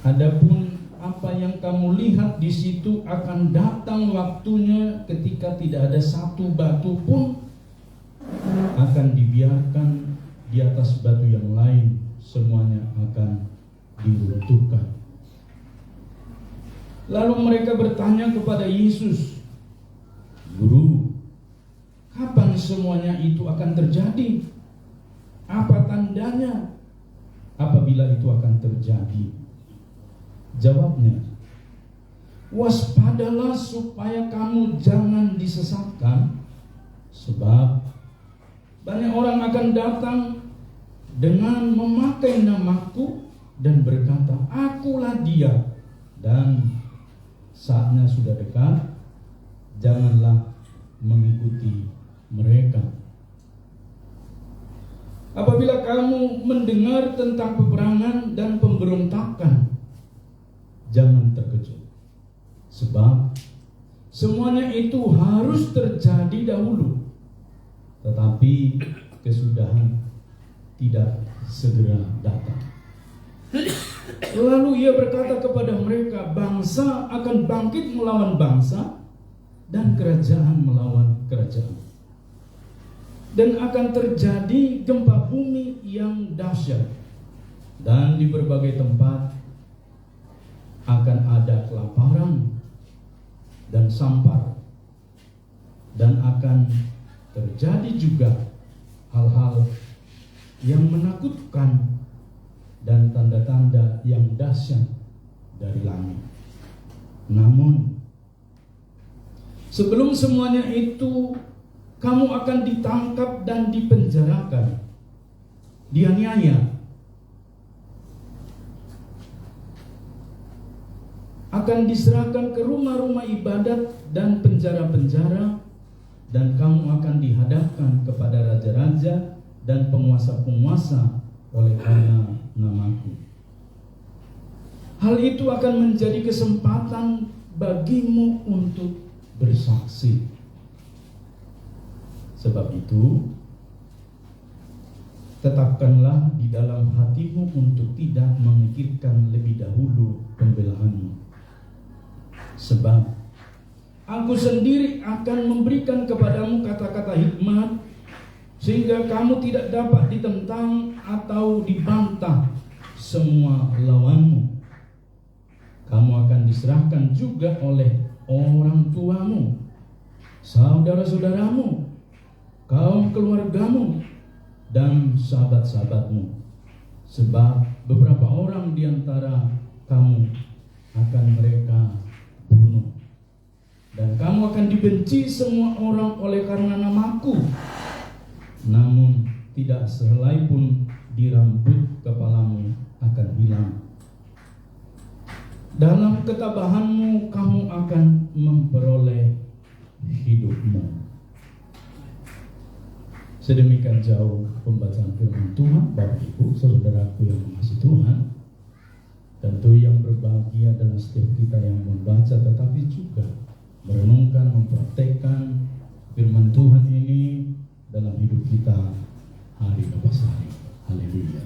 adapun apa yang kamu lihat di situ akan datang waktunya ketika tidak ada satu batu pun akan dibiarkan di atas batu yang lain, semuanya akan diruntuhkan. Lalu mereka bertanya kepada Yesus, Guru, kapan semuanya itu akan terjadi? Apa tandanya apabila itu akan terjadi? Jawabnya, waspadalah supaya kamu jangan disesatkan, sebab banyak orang akan datang dengan memakai namaku dan berkata, akulah dia, dan saatnya sudah dekat, janganlah mengikuti mereka. Apabila kamu mendengar tentang peperangan dan pemberontakan, jangan terkejut, sebab semuanya itu harus terjadi dahulu, tetapi kesudahan tidak segera datang. Lalu ia berkata kepada mereka, bangsa akan bangkit melawan bangsa dan kerajaan melawan kerajaan, dan akan terjadi gempa bumi yang dahsyat, dan di berbagai tempat akan ada kelaparan dan sampar, dan akan terjadi juga hal-hal yang menakutkan dan tanda-tanda yang dahsyat dari langit. Namun sebelum semuanya itu, kamu akan ditangkap dan dipenjarakan, dianiaya, akan diserahkan ke rumah-rumah ibadat dan penjara-penjara, dan kamu akan dihadapkan kepada raja-raja dan penguasa-penguasa oleh karena namaku. Hal itu akan menjadi kesempatan bagimu untuk bersaksi. Sebab itu, tetapkanlah di dalam hatimu untuk tidak memikirkan lebih dahulu pembelaanmu. Sebab aku sendiri akan memberikan kepadamu kata-kata hikmat, sehingga kamu tidak dapat ditentang atau dibantah semua lawanmu. Kamu akan diserahkan juga oleh orang tuamu, saudara-saudaramu, kaum keluargamu, dan sahabat-sahabatmu. Sebab beberapa orang di antara kamu akan mereka bunuh, dan kamu akan dibenci semua orang oleh karena namaku. Namun tidak sehelai pun di rambut kepalamu akan hilang. Dalam ketabahanmu kamu akan memperoleh hidupmu. Sedemikian jauh pembacaan firman Tuhan. Bapak Ibu, saudaraku yang mengasihi Tuhan, tentu yang berbahagia adalah setiap kita yang membaca tetapi juga merenungkan, mempraktekkan firman Tuhan ini dalam hidup kita hari lepas hari. Haleluya.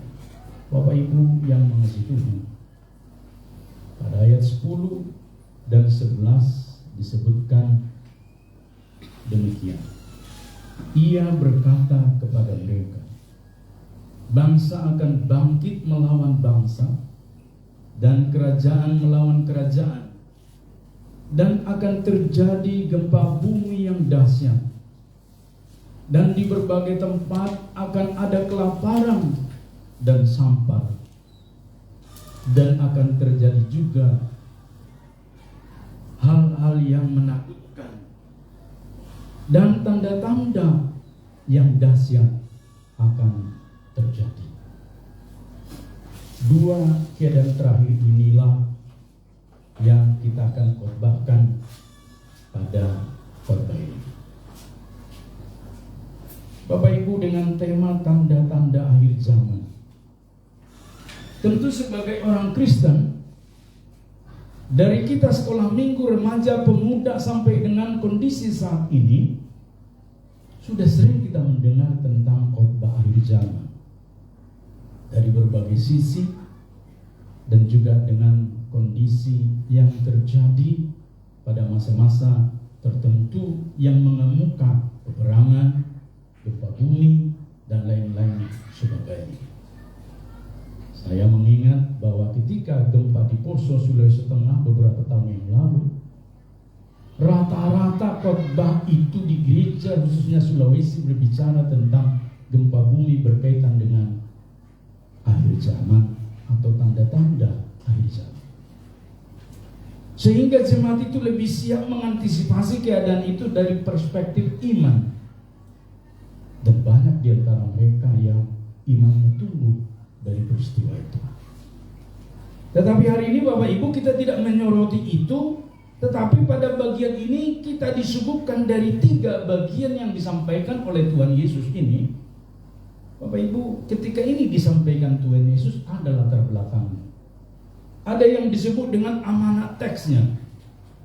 Bapak Ibu yang mengasihi Tuhan, pada ayat 10 dan 11 disebutkan demikian. Ia berkata kepada mereka, bangsa akan bangkit melawan bangsa dan kerajaan melawan kerajaan, dan akan terjadi gempa bumi yang dahsyat, dan di berbagai tempat akan ada kelaparan dan sampar, dan akan terjadi juga hal-hal yang menakutkan dan tanda-tanda yang dahsyat akan terjadi. Dua keadaan terakhir inilah yang kita akan khotbahkan pada khotbah ini. Bapak Ibu, dengan tema tanda-tanda akhir zaman. Tentu sebagai orang Kristen, dari kita sekolah minggu, remaja, pemuda sampai dengan kondisi saat ini, sudah sering kita mendengar tentang khotbah akhir zaman dari berbagai sisi dan juga dengan kondisi yang terjadi pada masa-masa tertentu yang mengemuka peperangan, gempa bumi, dan lain-lain sebagainya. Saya mengingat bahwa ketika gempa di Poso, Sulawesi Tengah beberapa tahun yang lalu, rata-rata khotbah itu di gereja khususnya Sulawesi berbicara tentang gempa bumi berkaitan dengan akhir zaman atau tanda-tanda akhir zaman. Sehingga jemaat itu lebih siap mengantisipasi keadaan itu dari perspektif iman. Dan banyak di antara mereka yang imannya tumbuh dari peristiwa itu. Tetapi hari ini Bapak Ibu, kita tidak menyoroti itu, tetapi pada bagian ini kita disuguhkan dari 3 bagian yang disampaikan oleh Tuhan Yesus ini. Bapak Ibu, ketika ini disampaikan Tuhan Yesus, ada latar belakangnya. Ada yang disebut dengan amanat teksnya,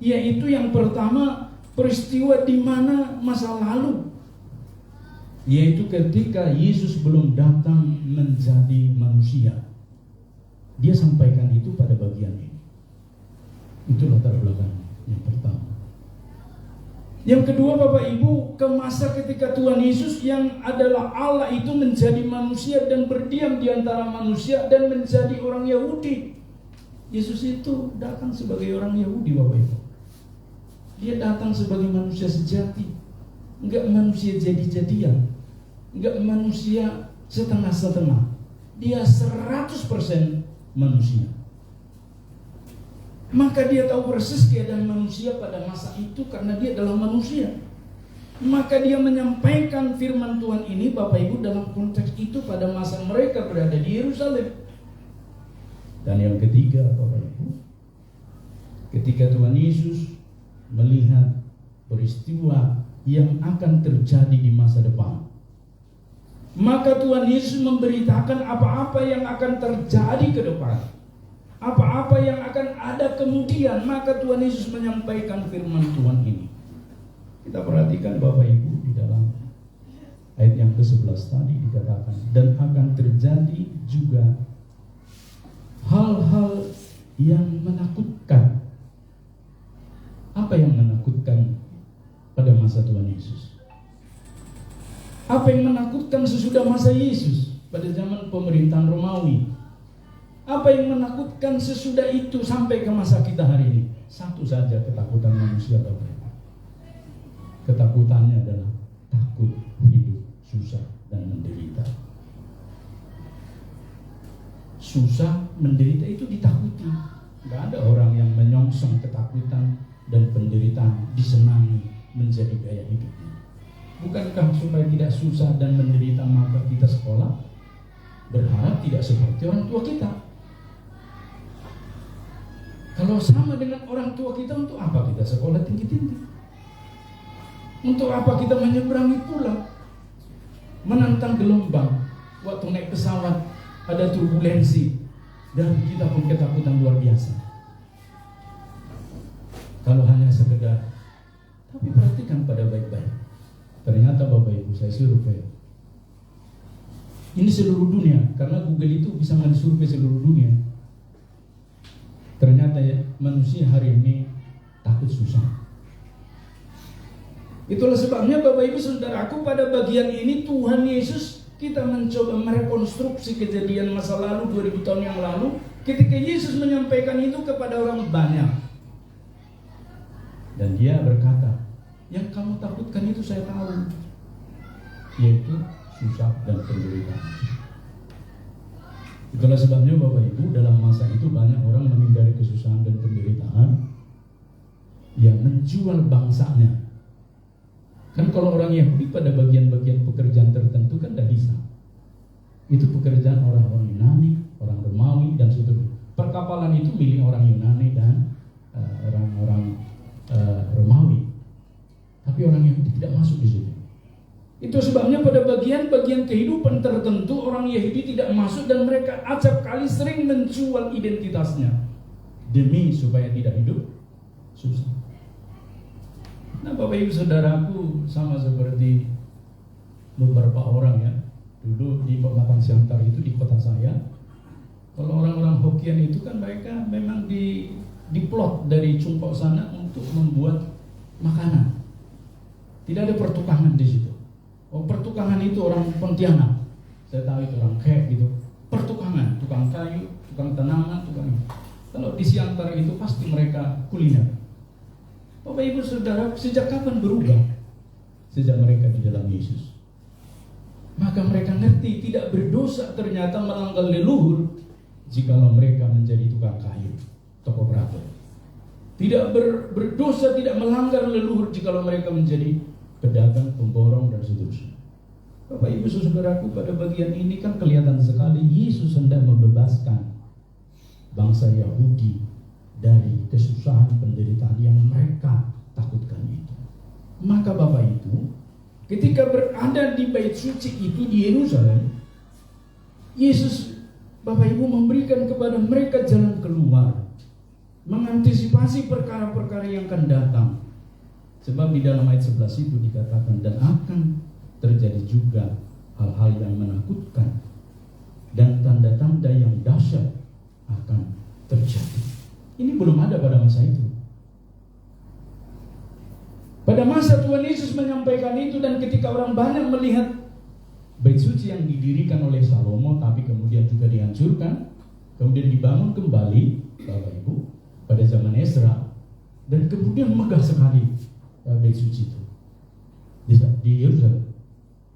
yaitu yang pertama, peristiwa di mana masa lalu, yaitu ketika Yesus belum datang menjadi manusia. Dia sampaikan itu pada bagian ini. Itu latar belakangnya yang pertama. Yang kedua Bapak Ibu, ke masa ketika Tuhan Yesus yang adalah Allah itu menjadi manusia dan berdiam di antara manusia dan menjadi orang Yahudi. Yesus itu datang sebagai orang Yahudi Bapak Ibu. Dia datang sebagai manusia sejati, enggak manusia jadi-jadian, enggak manusia setengah-setengah. Dia 100% manusia. Maka dia tahu persis keadaan manusia pada masa itu karena dia adalah manusia. Maka dia menyampaikan firman Tuhan ini Bapak Ibu dalam konteks itu pada masa mereka berada di Yerusalem. Dan yang ketiga Bapak Ibu, ketika Tuhan Yesus melihat peristiwa yang akan terjadi di masa depan, maka Tuhan Yesus memberitakan apa-apa yang akan terjadi ke depan, apa-apa yang akan ada kemudian. Maka Tuhan Yesus menyampaikan firman Tuhan ini. Kita perhatikan Bapak Ibu di dalam ayat yang ke-11 tadi dikatakan, dan akan terjadi juga hal-hal yang menakutkan. Apa yang menakutkan pada masa Tuhan Yesus? Apa yang menakutkan sesudah masa Yesus pada zaman pemerintahan Romawi? Apa yang menakutkan sesudah itu sampai ke masa kita hari ini? Satu saja ketakutan manusia Bapak Ibu. Ketakutannya adalah takut hidup susah dan menderita. Susah, menderita itu ditakuti. Tidak ada orang yang menyongsong ketakutan dan penderitaan disenangi menjadi gaya hidupnya. Bukankah supaya tidak susah dan menderita maka kita sekolah? Berharap tidak seperti orang tua kita. Kalau sama dengan orang tua kita, untuk apa kita sekolah tinggi-tinggi? Untuk apa kita menyeberangi pulau, menantang gelombang? Waktu naik pesawat ada turbulensi dan kita pun ketakutan luar biasa. Kalau hanya sekedar, tapi perhatikan pada baik-baik. Ternyata Bapak Ibu, saya survei. Ini seluruh dunia, karena Google itu bisa mensurvei seluruh dunia. Ternyata ya, manusia hari ini takut susah. Itulah sebabnya Bapak Ibu saudaraku, pada bagian ini Tuhan Yesus, kita mencoba merekonstruksi kejadian masa lalu 2000 tahun yang lalu, ketika Yesus menyampaikan itu kepada orang banyak. Dan dia berkata, yang kamu takutkan itu saya tahu, yaitu susah dan penderitaan. Itulah sebabnya Bapak Ibu, dalam masa itu banyak orang menghindari kesusahan dan penderitaan, yang menjual bangsanya. Kan kalau orang Yahudi pada bagian-bagian pekerjaan tertentu kan tidak bisa. Itu pekerjaan orang-orang Yunani, orang Romawi, dan seterusnya. Perkapalan itu milik orang Yunani dan orang-orang Romawi. Tapi orang Yahudi tidak masuk di situ. Itu sebabnya pada bagian-bagian kehidupan tertentu orang Yahudi tidak masuk, dan mereka acap kali sering menjual identitasnya demi supaya tidak hidup susah. Nah, Bapak Ibu Saudaraku, sama seperti beberapa orang ya, dulu di makan siantar itu di kota saya, kalau orang-orang Hokkien itu kan mereka memang diplot dari Cungpok sana untuk membuat makanan. Tidak ada pertukangan di situ. Oh, pertukangan itu orang Pontianak, saya tahu itu orang Kek gitu. Pertukangan, tukang kayu, tukang tanaman, tukang. Kalau di Siantar itu pasti mereka kuliner. Bapak Ibu Saudara, sejak kapan berubah? Sejak mereka di dalam Yesus. Maka mereka ngerti tidak berdosa ternyata melanggar leluhur jikalau mereka menjadi tukang kayu, topografir. Tidak berdosa, tidak melanggar leluhur jikalau mereka menjadi pedagang, pemborong, dan seterusnya. Bapak Ibu Saudaraku, pada bagian ini kan kelihatan sekali Yesus hendak membebaskan bangsa Yahudi dari kesusahan penderitaan yang mereka takutkan itu. Maka Bapak itu ketika berada di bait suci itu di Yerusalem, Yesus Bapak Ibu memberikan kepada mereka jalan keluar, mengantisipasi perkara-perkara yang akan datang. Sebab di dalam ayat 11 itu dikatakan, dan akan terjadi juga hal-hal yang menakutkan dan tanda-tanda yang dahsyat akan terjadi. Ini belum ada pada masa itu. Pada masa Tuhan Yesus menyampaikan itu, dan ketika orang banyak melihat bait suci yang didirikan oleh Salomo tapi kemudian juga dihancurkan, kemudian dibangun kembali Bapak Ibu pada zaman Ezra, dan kemudian megah sekali bait suci itu di Yerusalem.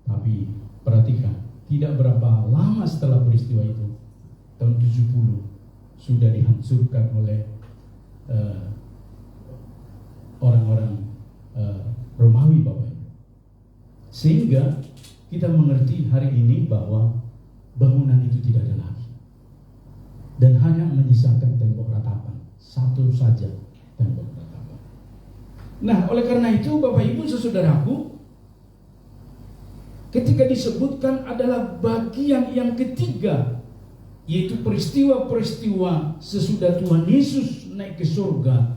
Tapi perhatikan, tidak berapa lama setelah peristiwa itu, tahun 70 sudah dihancurkan oleh orang-orang Romawi Bapak Ibu. Sehingga kita mengerti hari ini bahwa bangunan itu tidak ada lagi, dan hanya menyisakan tembok ratapan, satu saja tembok ratapan. Nah, oleh karena itu Bapak Ibu Saudaraku, ketika disebutkan adalah bagian yang ketiga, yaitu peristiwa-peristiwa sesudah Tuhan Yesus naik ke surga,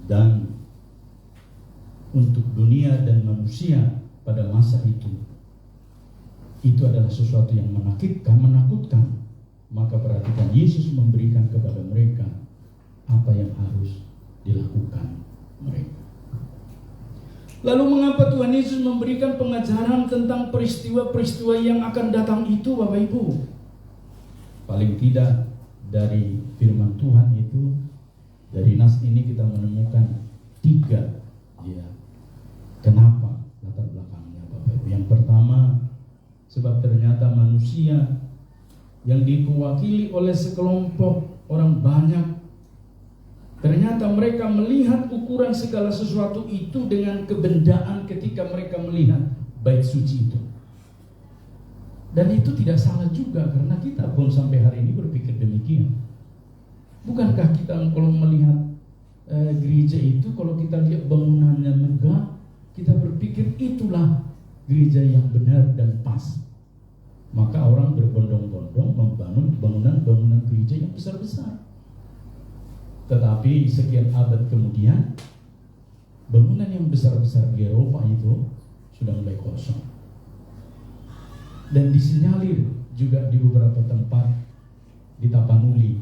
dan untuk dunia dan manusia pada masa itu adalah sesuatu yang menakutkan. Maka perhatikan, Yesus memberikan kepada mereka apa yang harus dilakukan mereka. Lalu mengapa Tuhan Yesus memberikan pengajaran tentang peristiwa-peristiwa yang akan datang itu Bapak Ibu? Paling tidak dari firman Tuhan itu, dari nas ini kita menemukan 3 ya. Kenapa latar belakangnya Bapak Ibu? Yang pertama, sebab ternyata manusia yang diwakili oleh sekelompok orang banyak, ternyata mereka melihat ukuran segala sesuatu itu dengan kebendaan ketika mereka melihat bait suci itu. Dan itu tidak salah juga, karena kita pun sampai hari ini berpikir demikian. Bukankah kita kalau melihat gereja itu, kalau kita lihat bangunannya megah, kita berpikir itulah gereja yang benar dan pas. Maka orang berbondong-bondong membangun bangunan gereja yang besar-besar. Tetapi sekian abad kemudian, bangunan yang besar-besar di Eropa itu sudah mulai kosong. Dan disinyalir juga di beberapa tempat di Tapanuli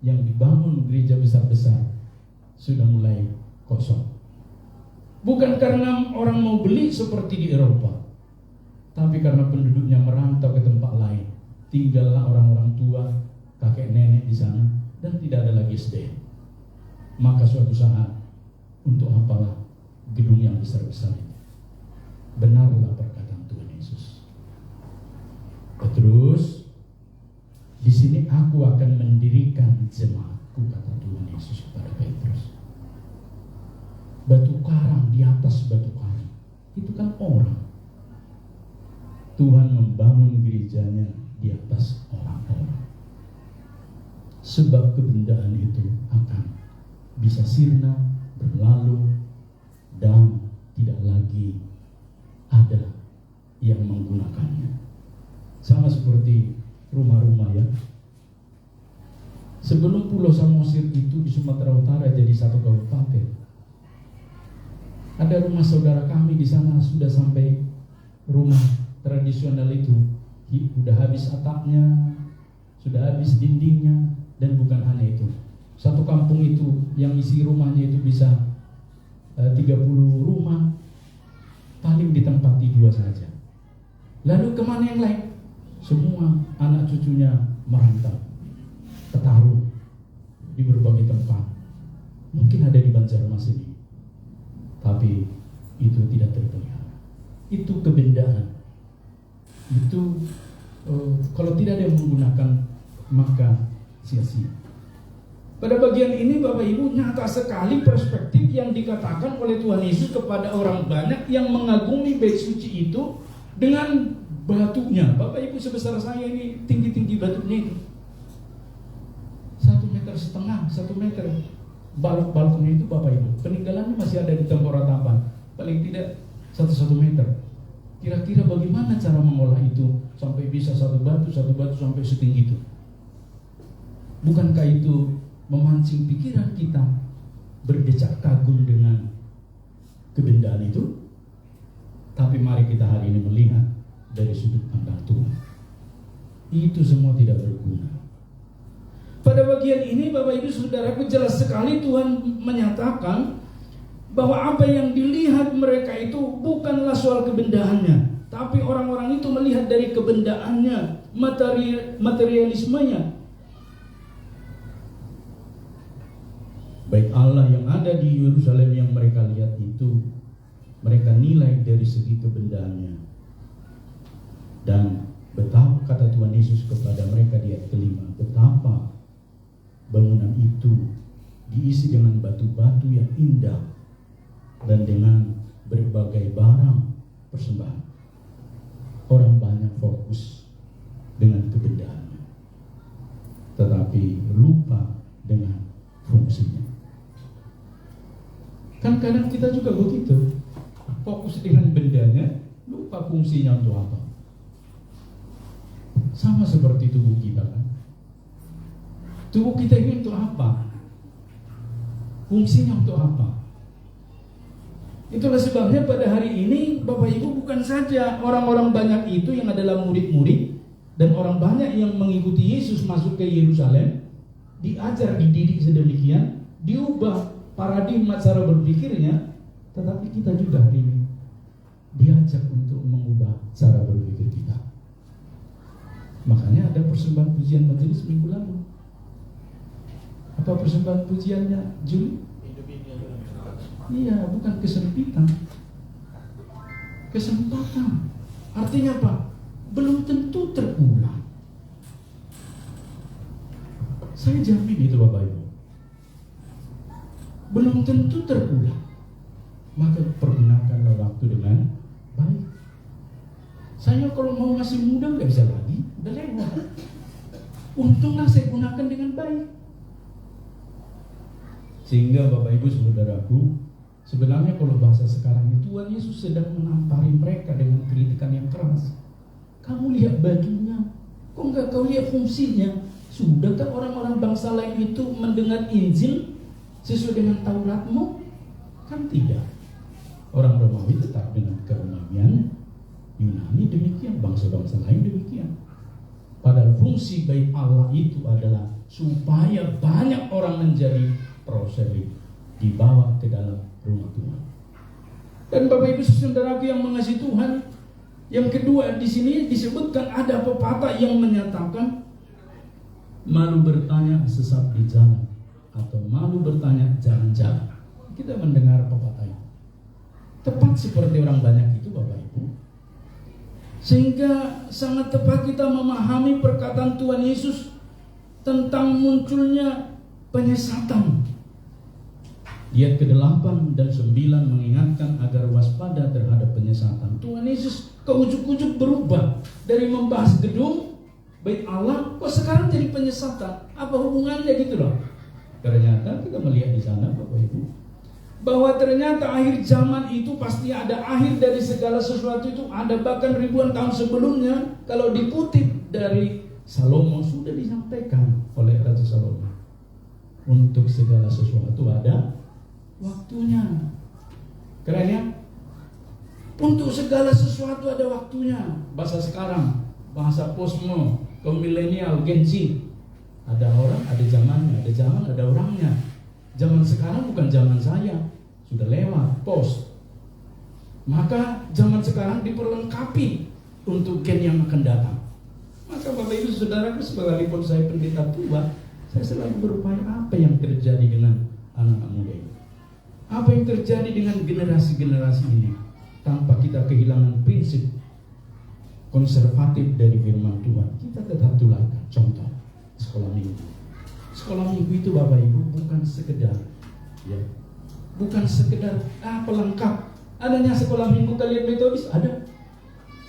yang dibangun gereja besar-besar sudah mulai kosong. Bukan karena orang mau beli seperti di Eropa, tapi karena penduduknya merantau ke tempat lain. Tinggallah orang-orang tua, kakek nenek di sana, dan tidak ada lagi SDM. Maka suatu saat, untuk apalah gedung yang besar-besar itu? Benarlah perkataan Tuhan Yesus. Terus di sini aku akan mendirikan jemaatku, kata Tuhan Yesus kepada Petrus. Batu karang di atas batu karang, itu kan orang. Tuhan membangun gerejanya sebab kebendaan itu akan bisa sirna, berlalu, dan tidak lagi ada yang menggunakannya. Sama seperti rumah-rumah ya. Sebelum Pulau Samosir itu di Sumatera Utara jadi satu kabupaten, ada rumah saudara kami di sana sudah sampai rumah tradisional itu, sudah habis atapnya, sudah habis dindingnya, dan bukan hanya itu. Satu kampung itu yang isi rumahnya itu bisa 30 rumah, paling ditempati 2 saja. Lalu kemana yang lain? Semua anak cucunya merantau, ketaruh di berbagai tempat. Mungkin ada di Banjarmasin ini, tapi itu tidak terpelihara. Itu kebendaan. Itu kalau tidak ada yang menggunakan, maka sia-sia. Pada bagian ini Bapak Ibu, nyata sekali perspektif yang dikatakan oleh Tuhan Yesus kepada orang banyak yang mengagumi bait suci itu dengan batunya. Bapak Ibu, sebesar saya ini tinggi-tinggi batunya itu 1,5 meter, 1 meter. Balok-baloknya itu Bapak Ibu, peninggalannya masih ada di tembok ratapan, paling tidak 1 meter. Kira-kira bagaimana cara mengolah itu sampai bisa satu batu sampai setinggi itu? Bukankah itu memancing pikiran kita berdecak kagum dengan kebendaan itu? Tapi mari kita hari ini melihat dari sudut pandang Tuhan. Itu semua tidak berguna. Pada bagian ini Bapak Ibu Saudaraku, jelas sekali Tuhan menyatakan bahwa apa yang dilihat mereka itu bukanlah soal kebendaannya, tapi orang-orang itu melihat dari kebendaannya, materialismenya. Baik Allah yang ada di Yerusalem yang mereka lihat itu, mereka nilai dari segi kebendaannya. Dan betapa kata Tuhan Yesus kepada mereka di ayat 5, betapa bangunan itu diisi dengan batu-batu yang indah dan dengan berbagai barang persembahan. Orang banyak fokus dengan kebendaannya, tetapi lupa dengan fungsinya. Kan kadang kita juga begitu, fokus dengan bendanya, lupa fungsinya untuk apa. Sama seperti tubuh kita kan. Tubuh kita ini untuk apa? Fungsinya untuk apa? Itulah sebabnya pada hari ini Bapak Ibu, bukan saja orang-orang banyak itu yang adalah murid-murid dan orang banyak yang mengikuti Yesus masuk ke Yerusalem, diajar, dididik sedemikian, diubah paradigma cara berpikirnya, tetapi kita juga hari ini diajak untuk mengubah cara berpikir kita. Makanya ada persembahan pujian majelis minggu lalu. Apa persembahan pujiannya, Juli? Iya, bukan kesempitan, kesempatan. Artinya apa? Belum tentu terulang. Saya jamin itu Bapak Ibu, belum tentu terulang. Maka pergunakanlah waktu dengan baik. Saya kalau mau ngasih muda nggak bisa lagi, udah lewat. Untunglah saya gunakan dengan baik. Sehingga Bapak Ibu Saudaraku, sebenarnya kalau bahasa sekarang itu Tuhan Yesus sedang menampari mereka dengan kritikan yang keras. Kamu lihat bajunya, kok nggak kau lihat fungsinya? Sudahkah orang-orang bangsa lain itu mendengar Injil sesuai dengan Tauratmu? Kan tidak. Orang Romawi tetap dengan keromawiannya, Yunani demikian, bangsa-bangsa lain demikian. Padahal fungsi bait Allah itu adalah supaya banyak orang menjadi proselit, dibawa ke dalam rumah Tuhan. Dan Bapak Ibu Saudaraku yang mengasihi Tuhan, yang kedua di sini disebutkan ada pepatah yang menyatakan malu bertanya sesat di jalan, atau malu bertanya jalan-jalan. Kita mendengar pepatah itu. Tepat seperti orang banyak itu Bapak Ibu. Sehingga sangat tepat kita memahami perkataan Tuhan Yesus tentang munculnya penyesatan. Ayat ke-8 dan 9 mengingatkan agar waspada terhadap penyesatan. Tuhan Yesus ke ujuk-ujuk berubah dari membahas gedung bait Allah, kok sekarang jadi penyesatan? Apa hubungannya gitu loh? Ternyata kita melihat di sana Bapak Ibu, bahwa ternyata akhir zaman itu pasti ada, akhir dari segala sesuatu itu ada, bahkan ribuan tahun sebelumnya. Kalau dikutip dari Salomo sudah disampaikan oleh Raja Salomo, untuk segala sesuatu ada waktunya. Keren ya? Untuk segala sesuatu ada waktunya. Bahasa sekarang, bahasa posmo, kaum milenial, Gen Z. Ada orang, ada zamannya, ada zaman, ada orangnya. Zaman sekarang bukan zaman saya, sudah lewat, post. Maka zaman sekarang diperlengkapi untuk gen yang akan datang. Maka Bapak Ibu Saudaraku, sekalipun saya pendeta tua, saya selalu berupaya apa yang terjadi dengan anak-anak muda ini. Apa yang terjadi dengan generasi-generasi ini, tanpa kita kehilangan prinsip konservatif dari firman Tuhan. Kita tetap tulakan. Contoh, sekolah minggu. Sekolah minggu itu Bapak Ibu bukan sekedar, ya, bukan sekedar pelengkap. Adanya sekolah minggu kalian metodis ada,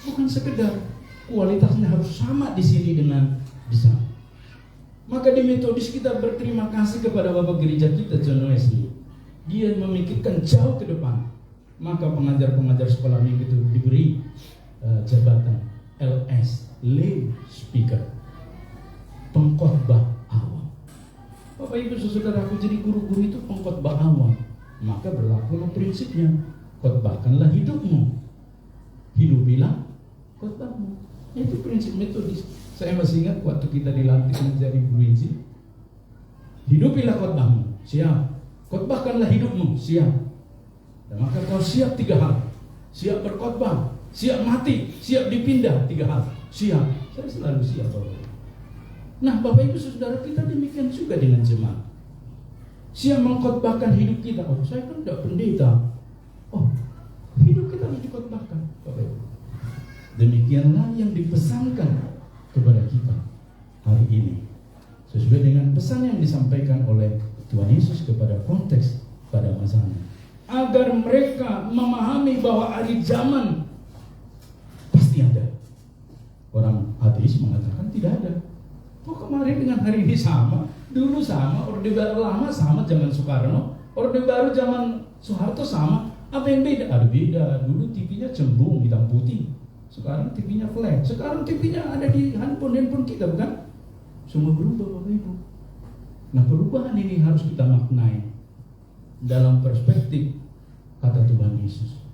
bukan sekedar kualitasnya harus sama di sini dengan di sana. Maka di metodis kita berterima kasih kepada Bapak Gereja kita John Wesley. Dia memikirkan jauh ke depan. Maka pengajar-pengajar sekolah minggu itu diberi jabatan LS, lay speaker, pengkhotbah awam. Bapak Ibu Saudaraku, jadi guru-guru itu pengkhotbah awam. Maka berlakulah prinsipnya, khotbahkanlah hidupmu, hidupilah khotbahmu. Itu prinsip metodis. Saya masih ingat waktu kita dilantik menjadi guru Injil. Hidupilah khotbahmu, siap. Khotbahkanlah hidupmu, siap. Dan maka kau siap 3 hal. Siap berkhotbah, siap mati, siap dipindah, 3 hal. Siap. Saya selalu siap Bapak. Nah Bapak Ibu Saudara, kita demikian juga dengan jemaat. Siap mengkhotbahkan hidup kita. Oh, saya kan tidak pendeta. Oh, hidup kita harus dikhotbahkan Bapak Ibu. Demikianlah yang dipesankan kepada kita hari ini, sesuai dengan pesan yang disampaikan oleh Tuhan Yesus kepada konteks pada masanya, agar mereka memahami bahwa akhir zaman pasti ada. Orang ateis mengatakan tidak ada. Oh, kemarin dengan hari ini sama, dulu sama, Orde Baru lama sama zaman Soekarno, Orde Baru zaman Soeharto sama. Apa yang beda? Ada beda. Dulu TV-nya cembung hitam putih, sekarang TV-nya flat. Sekarang TV-nya ada di handphone kita, bukan? Semua berubah Bapak Ibu. Nah, perubahan ini harus kita maknai dalam perspektif kata Tuhan Yesus.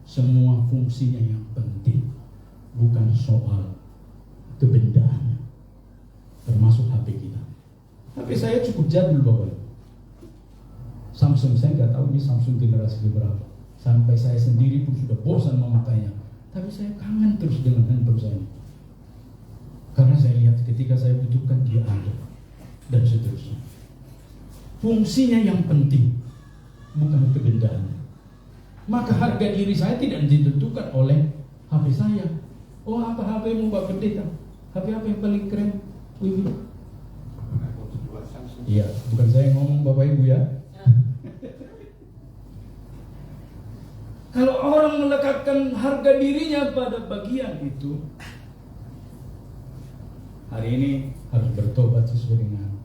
Semua fungsinya yang penting, bukan soal kebendaannya, termasuk HP kita. HP saya cukup jadul Bapak Ibu. Samsung, saya nggak tahu ini Samsung generasi berapa. Sampai saya sendiri pun sudah bosan memakainya. Tapi saya kangen terus dengan handphone saya. Karena saya lihat ketika saya butuhkan dia ada. Dan seterusnya. Fungsinya yang penting, bukan kebendaannya. Maka harga diri saya tidak ditentukan oleh HP saya. Oh, apa HP-mu Pak Pendeta? HP apa yang paling keren? Ibu. Iya, bukan saya yang ngomong Bapak Ibu ya. Kalau orang melekatkan harga dirinya pada bagian itu, hari ini harus bertobat sesuai dengan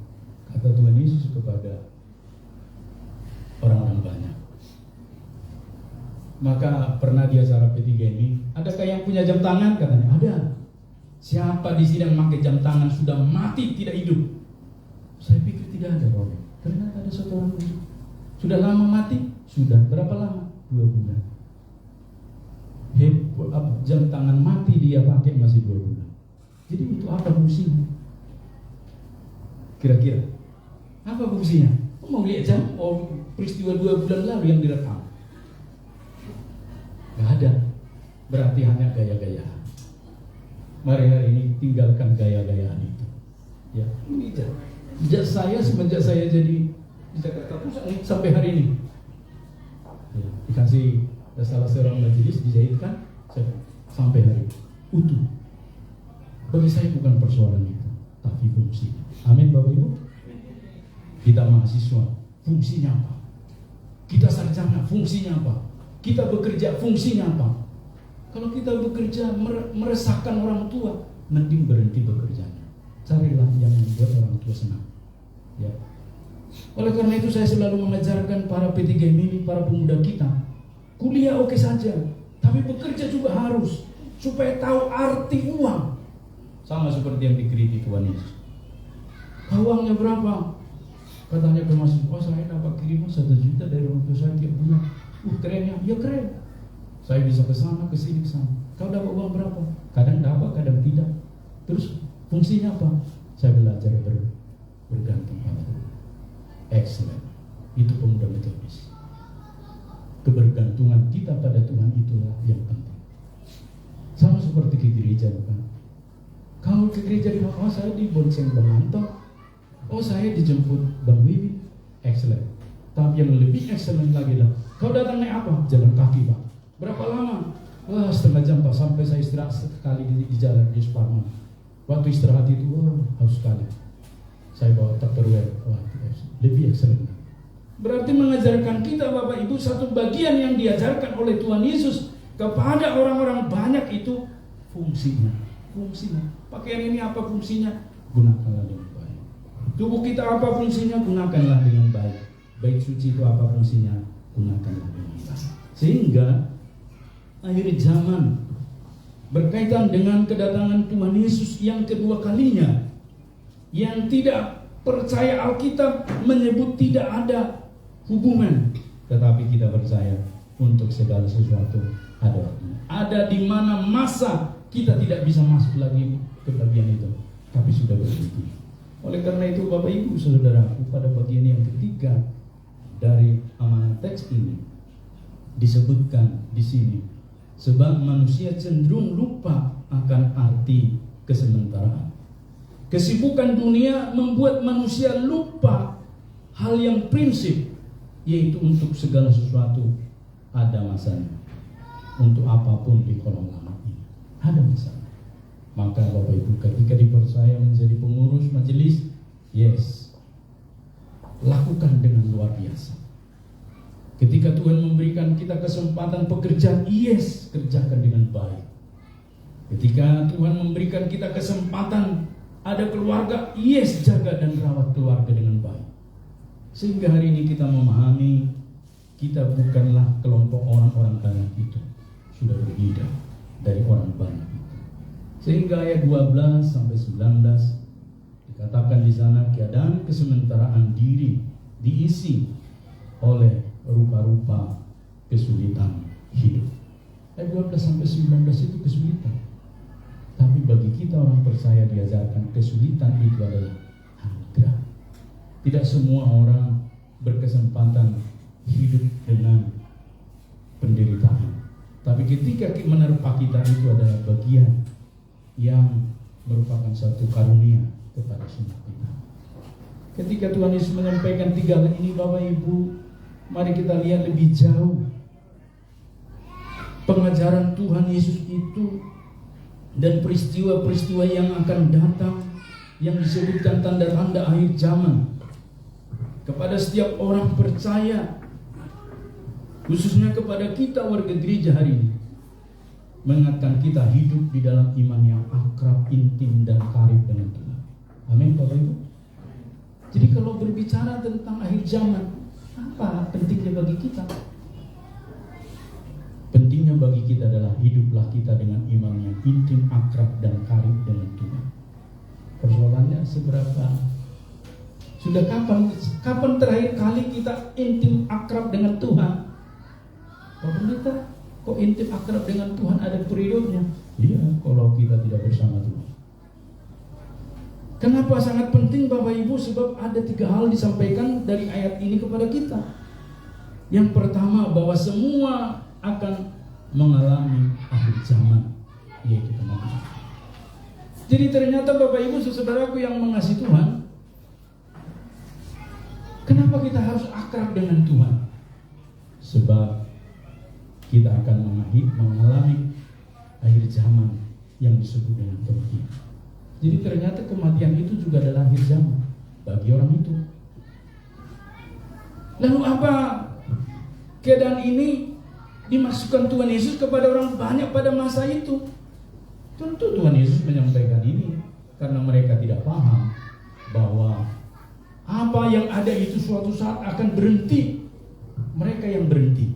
kata Tuhan Yesus kepada orang-orang banyak. Maka pernah di acara P3 ini, adakah yang punya jam tangan? Katanya ada. Siapa di sini yang memakai jam tangan sudah mati tidak hidup? Saya pikir tidak ada Bapak. Ternyata ada satu orang itu. Sudah lama mati? Sudah. Berapa lama? 2 bulan. Jam tangan mati dia pakai masih 2 bulan. Jadi untuk apa fungsinya? Kira-kira apa fungsinya? Mau lihat jam? Oh, peristiwa 2 bulan lalu yang direkam. Gak ada. Berarti hanya gaya-gayaan. Mari hari ini tinggalkan gaya-gayaan itu. Ya, ini sejak saya semenjak saya jadi di Jakarta Pusat sampai hari ini. Ya, dikasih salah seorang majelis dijahitkan sampai hari utuh. Bagi saya bukan persoalan itu, tapi fungsi. Amin Bapak Ibu. Kita mahasiswa, fungsinya apa? Kita sarjana, fungsinya apa? Kita bekerja, fungsinya apa? Kalau kita bekerja meresahkan orang tua, mending berhenti bekerjanya. carilah yang membuat orang tua senang. Ya. Oleh karena itu saya selalu mengajarkan para P3M ini, para pemuda kita, kuliah oke saja, tapi bekerja juga harus, supaya tahu arti uang. Sama seperti yang dikritik Tuhan Yesus. Uangnya berapa? Katanya ke mahasiswa, oh saya dapat kiriman 1 juta dari orang tua saya tiap bulan. Keren ya? Ya keren. Saya bisa ke sana, ke sini, ke sana. Kau dapat uang berapa? Kadang dapat, kadang tidak. Terus fungsinya apa? Saya belajar bergantung pada Tuhan. Excellent. Itu pemuda metodis. Kebergantungan kita pada Tuhan itulah yang penting. Sama seperti ke gereja, bukan? Kalau ke gereja di mana? Oh saya dibonceng Bang Anto. Oh saya dijemput Bang Wiwi. Excellent. Tapi yang lebih excellent lagi lah, kau datang naik apa? Jalan kaki, Pak. Berapa lama? Wah, setengah jam, Pak. Sampai saya istirahat sekali di jalan di Suparman. Waktu istirahat itu, haus sekali. Saya bawa Tupperware. Wah, lebih excellent. Berarti mengajarkan kita, Bapak Ibu, satu bagian yang diajarkan oleh Tuhan Yesus kepada orang-orang banyak itu fungsinya. Pakaian ini apa fungsinya? Gunakanlah dengan baik. Tubuh kita apa fungsinya? Gunakanlah dengan baik. Baik suci itu apa fungsinya? Gunakanlah dengan baik. Sehingga akhir zaman berkaitan dengan kedatangan Tuhan Yesus yang kedua kalinya, yang tidak percaya Alkitab menyebut tidak ada hubungan, tetapi kita percaya untuk segala sesuatu ada waktunya. Ada di mana masa kita tidak bisa masuk lagi ke bagian itu, tapi sudah berhenti. Oleh karena itu Bapak Ibu Saudaraku, pada bagian yang ketiga dari amanat teks ini disebutkan di sini, sebab manusia cenderung lupa akan arti kesementaraan. Kesibukan dunia membuat manusia lupa hal yang prinsip, yaitu untuk segala sesuatu ada masanya. Untuk apapun di kolom langit ini ada masanya. Maka Bapak Ibu ketika dipercaya menjadi pengurus majelis, yes, lakukan dengan luar biasa. Ketika Tuhan memberikan kita kesempatan pekerjaan, yes, kerjakan dengan baik. Ketika Tuhan memberikan kita kesempatan ada keluarga, yes, jaga dan rawat keluarga dengan baik. Sehingga hari ini kita memahami kita bukanlah kelompok orang-orang banyak itu, sudah berbeda dari orang banyak itu. Sehingga ayat 12 sampai 19 dikatakan di sana, keadaan kesementaraan diri diisi oleh rupa-rupa kesulitan hidup. Ayat 12 sampai 19 itu kesulitan. Tapi bagi kita orang percaya diajarkan kesulitan itu adalah anugerah. Tidak semua orang berkesempatan hidup dengan penderitaan. Tapi ketika menerpa kita itu adalah bagian yang merupakan satu karunia kepada semua kita. Ketika Tuhan Yesus menyampaikan 3 hal ini, Bapak Ibu, mari kita lihat lebih jauh pengajaran Tuhan Yesus itu dan peristiwa-peristiwa yang akan datang yang disebutkan tanda-tanda akhir zaman kepada setiap orang percaya, khususnya kepada kita warga gereja hari ini, mengingatkan kita hidup di dalam iman yang akrab, intim dan karib dengan Tuhan. Amin Bapak Ibu. Jadi kalau berbicara tentang akhir zaman, apa pentingnya bagi kita? Pentingnya bagi kita adalah hiduplah kita dengan iman yang intim, akrab dan karib dengan Tuhan. Persoalannya seberapa? Sudah kapan terakhir kali kita intim akrab dengan Tuhan? Pak Pendeta, kok intim akrab dengan Tuhan ada periodenya? Iya, kalau kita tidak bersama Tuhan. Kenapa sangat penting Bapak Ibu? Sebab ada 3 hal disampaikan dari ayat ini kepada kita. Yang pertama, bahwa semua akan mengalami akhir zaman, yaitu kematian. Jadi ternyata Bapak Ibu saudaraku yang mengasihi Tuhan, kenapa kita harus akrab dengan Tuhan? Sebab kita akan mengalami akhir zaman yang disebut dengan kematian. Jadi ternyata kematian itu juga adalah akhir zaman bagi orang itu. Lalu apa keadaan ini dimasukkan Tuhan Yesus kepada orang banyak pada masa itu? Tentu Tuhan Yesus menyampaikan ini karena mereka tidak paham bahwa apa yang ada itu suatu saat akan berhenti. Mereka yang berhenti.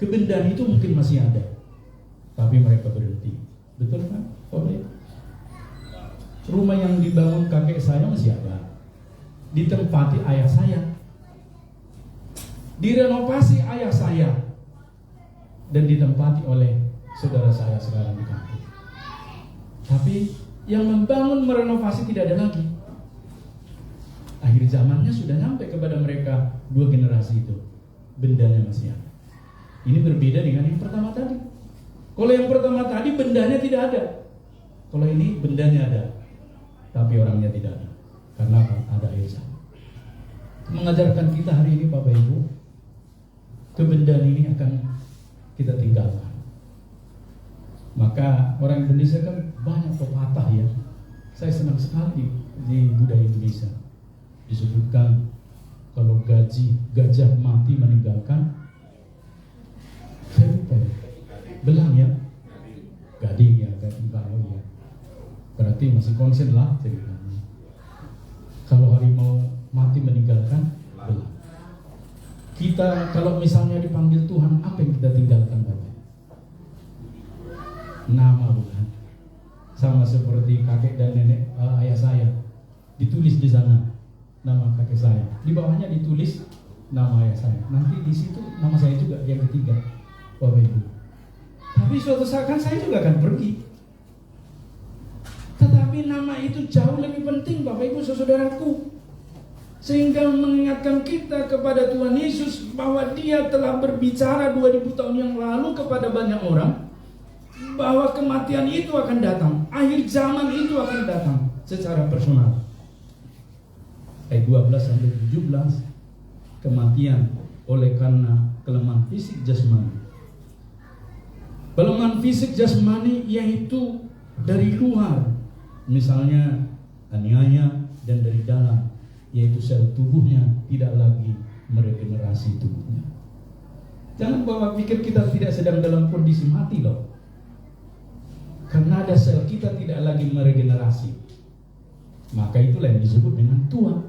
Kebendaan itu mungkin masih ada, tapi mereka berhenti. Betul kan? Rumah yang dibangun kakek saya masih ada, ditempati ayah saya, direnovasi ayah saya, dan ditempati oleh saudara saya sekarang di kampung. Tapi yang membangun merenovasi tidak ada lagi. Akhir zamannya sudah sampai kepada mereka dua generasi itu, bendanya masih ada. Ini berbeda dengan yang pertama tadi. Kalau yang pertama tadi bendanya tidak ada, kalau ini bendanya ada, tapi orangnya tidak ada. Karena apa? Ada air zaman. Mengajarkan kita hari ini Bapak Ibu, kebendaan ini akan kita tinggalkan. Maka orang Indonesia kan banyak pepatah ya. Saya senang sekali di budaya Indonesia. Disebutkan kalau gajah mati meninggalkan, saya lupa ya, belang ya, gading ya, ya. Berarti masih konsen lah ceritanya. Kalau harimau mati meninggalkan belang. Kita kalau misalnya dipanggil Tuhan, apa yang kita tinggalkan Bapak? Nama bukan? Sama seperti kakek dan nenek ayah saya, ditulis di sana nama kakek saya, di bawahnya ditulis nama ayah saya. Nanti di situ nama saya juga yang ketiga, Bapak Ibu. Tapi suatu saat kan saya juga akan pergi. Tetapi nama itu jauh lebih penting Bapak Ibu saudaraku, sehingga mengingatkan kita kepada Tuhan Yesus bahwa Dia telah berbicara 2000 tahun yang lalu kepada banyak orang bahwa kematian itu akan datang, akhir zaman itu akan datang secara personal. Ayat 12 sampai 17, kematian oleh karena kelemahan fisik jasmani. Kelemahan fisik jasmani yaitu dari luar, misalnya aniaya, dan dari dalam, yaitu sel tubuhnya tidak lagi meregenerasi tubuhnya. Jangan bawa pikir kita tidak sedang dalam kondisi mati loh. Karena ada sel kita tidak lagi meregenerasi, maka itulah yang disebut dengan tua.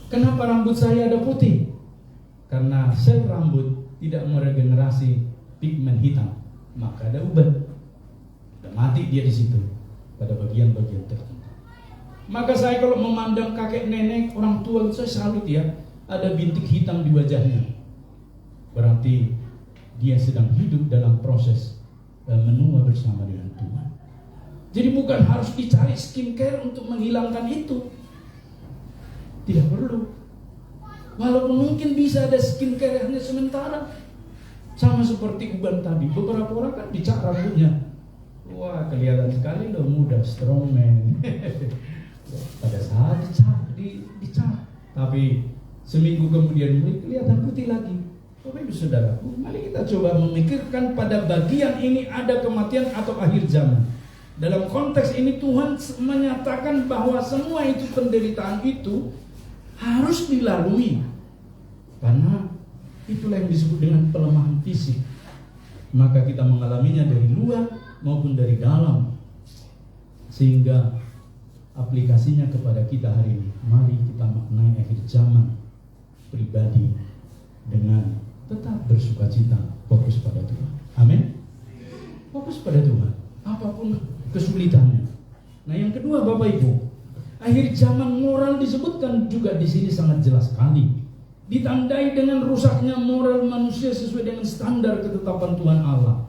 Kenapa rambut saya ada putih? Karena sel rambut tidak meregenerasi pigmen hitam, maka ada uban. Dan mati dia di situ pada bagian-bagian tertentu. Maka saya kalau memandang kakek nenek orang tua, saya salut ya, ada bintik hitam di wajahnya. Berarti dia sedang hidup dalam proses menua bersama dengan Tuhan. Jadi bukan harus dicari skincare untuk menghilangkan itu. Tidak perlu. Walaupun mungkin bisa ada skincare hanya sementara. Sama seperti uban tadi. Beberapa orang kan dicat rambutnya. Wah, kelihatan sekali loh, muda, strong man. Pada saat dicat. Tapi seminggu kemudian mulai kelihatan putih lagi. Bapak Ibu Saudaraku, mari kita coba memikirkan pada bagian ini ada kematian atau akhir zaman. Dalam konteks ini Tuhan menyatakan bahwa semua itu penderitaan itu harus dilalui. Karena itulah yang disebut dengan pelemahan fisik. Maka kita mengalaminya dari luar maupun dari dalam. Sehingga aplikasinya kepada kita hari ini, mari kita maknai akhir zaman pribadi dengan tetap bersukacita, fokus pada Tuhan. Amin. Fokus pada Tuhan, apapun kesulitannya. Nah, yang kedua Bapak Ibu, akhir zaman moral disebutkan juga di sini sangat jelas sekali. Ditandai dengan rusaknya moral manusia sesuai dengan standar ketetapan Tuhan Allah.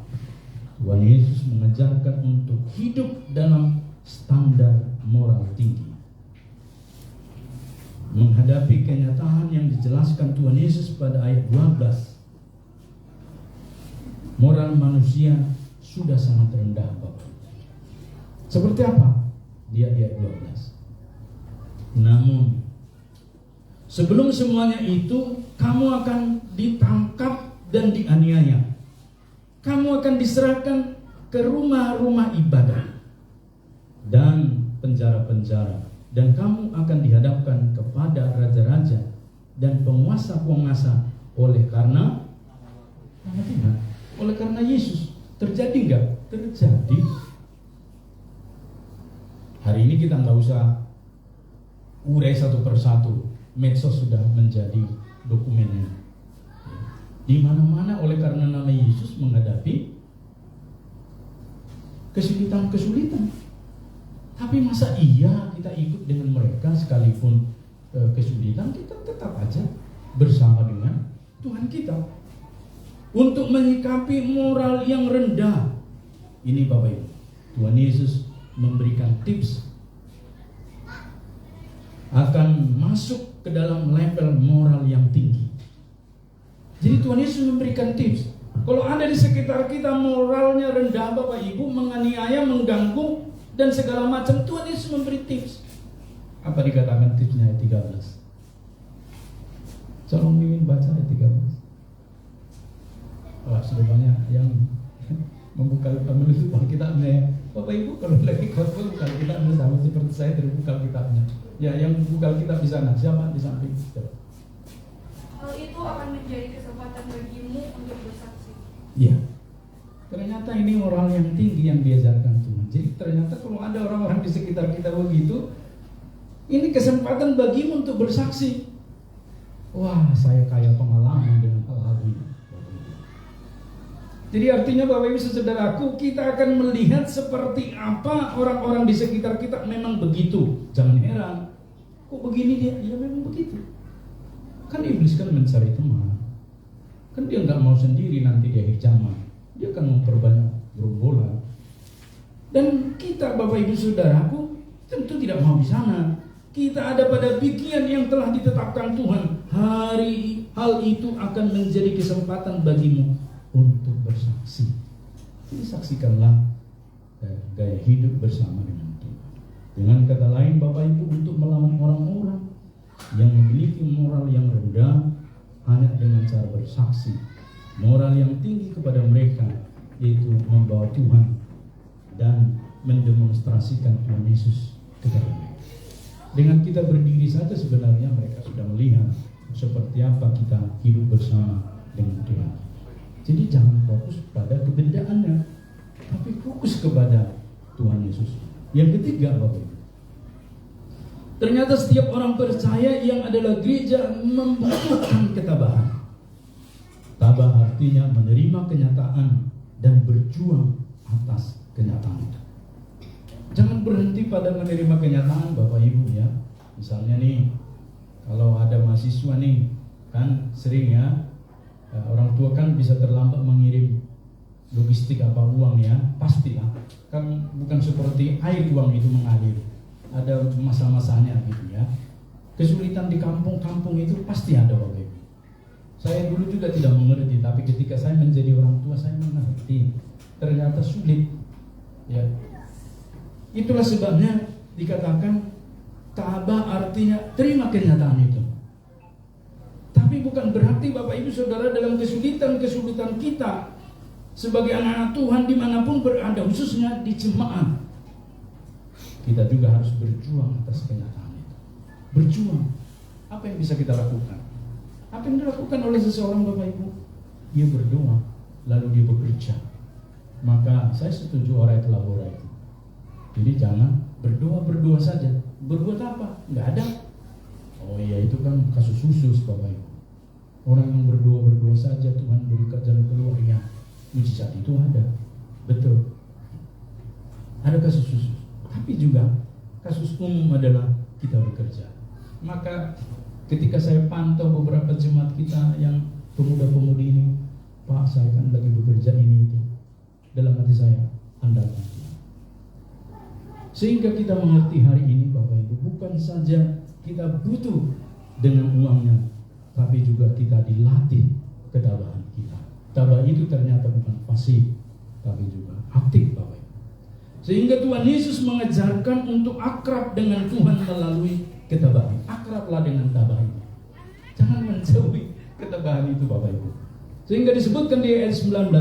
Tuhan Yesus mengajarkan untuk hidup dalam standar moral tinggi. Menghadapi kenyataan yang dijelaskan Tuhan Yesus pada ayat 12, moral manusia sudah sangat rendah Bapak. Seperti apa? Di ayat 12. Namun sebelum semuanya itu, kamu akan ditangkap dan dianiaya. Kamu akan diserahkan ke rumah-rumah ibadah dan penjara-penjara, dan kamu akan dihadapkan kepada raja-raja dan penguasa-penguasa oleh karena Tuhan, oleh karena Yesus. Terjadi enggak? Terjadi. Hari ini kita nggak usah urai satu persatu, medsos sudah menjadi dokumennya. Di mana-mana oleh karena nama Yesus menghadapi kesulitan-kesulitan. Tapi masa iya kita ikut dengan mereka sekalipun kesulitan, kita tetap aja bersama dengan Tuhan kita untuk menyikapi moral yang rendah. Ini Bapak Ibu, Tuhan Yesus memberikan tips akan masuk ke dalam level moral yang tinggi. Jadi Tuhan Yesus memberikan tips. Kalau ada di sekitar kita moralnya rendah Bapak Ibu, menganiaya, mengganggu dan segala macam, Tuhan Yesus memberi tips. Apa dikatakan tipsnya ayat 13? Tolong mimin baca ayat 13. Wah, sudah banyak yang membuka menutup Alkitabnya. Bapak Ibu kalau lagi khotbah buka Alkitabnya sama seperti saya terbuka Alkitabnya. Ya, yang buka Alkitab di sana, siapa di samping? Hal itu akan menjadi kesempatan bagimu untuk bersaksi. Iya. Ternyata ini moral yang tinggi yang diajarkan Tuhan. Jadi ternyata kalau ada orang-orang di sekitar kita begitu, ini kesempatan bagimu untuk bersaksi. Wah, saya kaya pengalaman dengan hal-hal ini. Jadi artinya Bapak Ibu saudaraku, kita akan melihat seperti apa orang-orang di sekitar kita memang begitu. Jangan heran, kok begini dia? Ya memang begitu. Kan iblis kan mencari teman. Kan dia nggak mau sendiri nanti di akhir zaman. Dia akan memperbanyak gerombolan. Dan kita Bapak Ibu saudaraku tentu tidak mau di sana. Kita ada pada pikiran yang telah ditetapkan Tuhan. Hal itu akan menjadi kesempatan bagimu untuk bersaksi. Jadi saksikanlah gaya hidup bersama dengan Tuhan. Dengan kata lain Bapak Ibu, untuk melawan orang-orang yang memiliki moral yang rendah hanya dengan cara bersaksi. Moral yang tinggi kepada mereka yaitu membawa Tuhan dan mendemonstrasikan Tuhan Yesus kepada mereka. Dengan kita berdiri saja sebenarnya mereka sudah melihat seperti apa kita hidup bersama dengan Tuhan. Jadi jangan fokus pada kebendaannya, tapi fokus kepada Tuhan Yesus. Yang ketiga Bapak Ibu, ternyata setiap orang percaya yang adalah gereja membutuhkan ketabahan. Tabah artinya menerima kenyataan dan berjuang atas kenyataan itu. Jangan berhenti pada menerima kenyataan Bapak Ibu ya. Misalnya nih, kalau ada mahasiswa nih, kan sering ya, orang tua kan bisa terlambat mengirim logistik apa uang ya, pastilah. Kan bukan seperti air uang itu mengalir. Ada masa-masanya gitu ya. Kesulitan di kampung-kampung itu pasti ada Bapak Ibu. Saya dulu juga tidak mengerti, tapi ketika saya menjadi orang tua saya mengerti. Ternyata sulit. Ya. Itulah sebabnya dikatakan tabah artinya terima kenyataan itu. Tapi bukan berarti Bapak Ibu Saudara dalam kesulitan-kesulitan kita sebagai anak-anak Tuhan dimanapun berada, khususnya di jemaat, kita juga harus berjuang atas kenyataan itu. Berjuang. Apa yang bisa kita lakukan? Apa yang dilakukan oleh seseorang Bapak Ibu? Dia berdoa, lalu dia bekerja. Maka saya setuju orang itu labora itu. Jadi jangan berdoa saja. Berbuat apa? Nggak ada. Oh iya, itu kan kasus khusus Bapak Ibu. Orang yang berdoa saja Tuhan berikan jalan keluar, ya mujizat itu ada. Betul. Ada kasus khusus. Tapi juga kasus umum adalah kita bekerja. Maka ketika saya pantau beberapa jemaat kita yang pemuda-pemudi ini, Pak saya kan lagi bekerja ini itu, dalam hati saya andalkan Tuhan. Sehingga kita mengerti hari ini Bapak Ibu, bukan saja kita butuh dengan uangnya, tapi juga kita dilatih ketabahan kita. Tabah itu ternyata bukan pasif, tapi juga aktif Bapak Ibu. Sehingga Tuhan Yesus mengajarkan untuk akrab dengan Tuhan melalui ketabahan. Akrablah dengan tabah itu. Jangan menjauhi ketabahan itu Bapak Ibu. Sehingga disebutkan di ayat 19,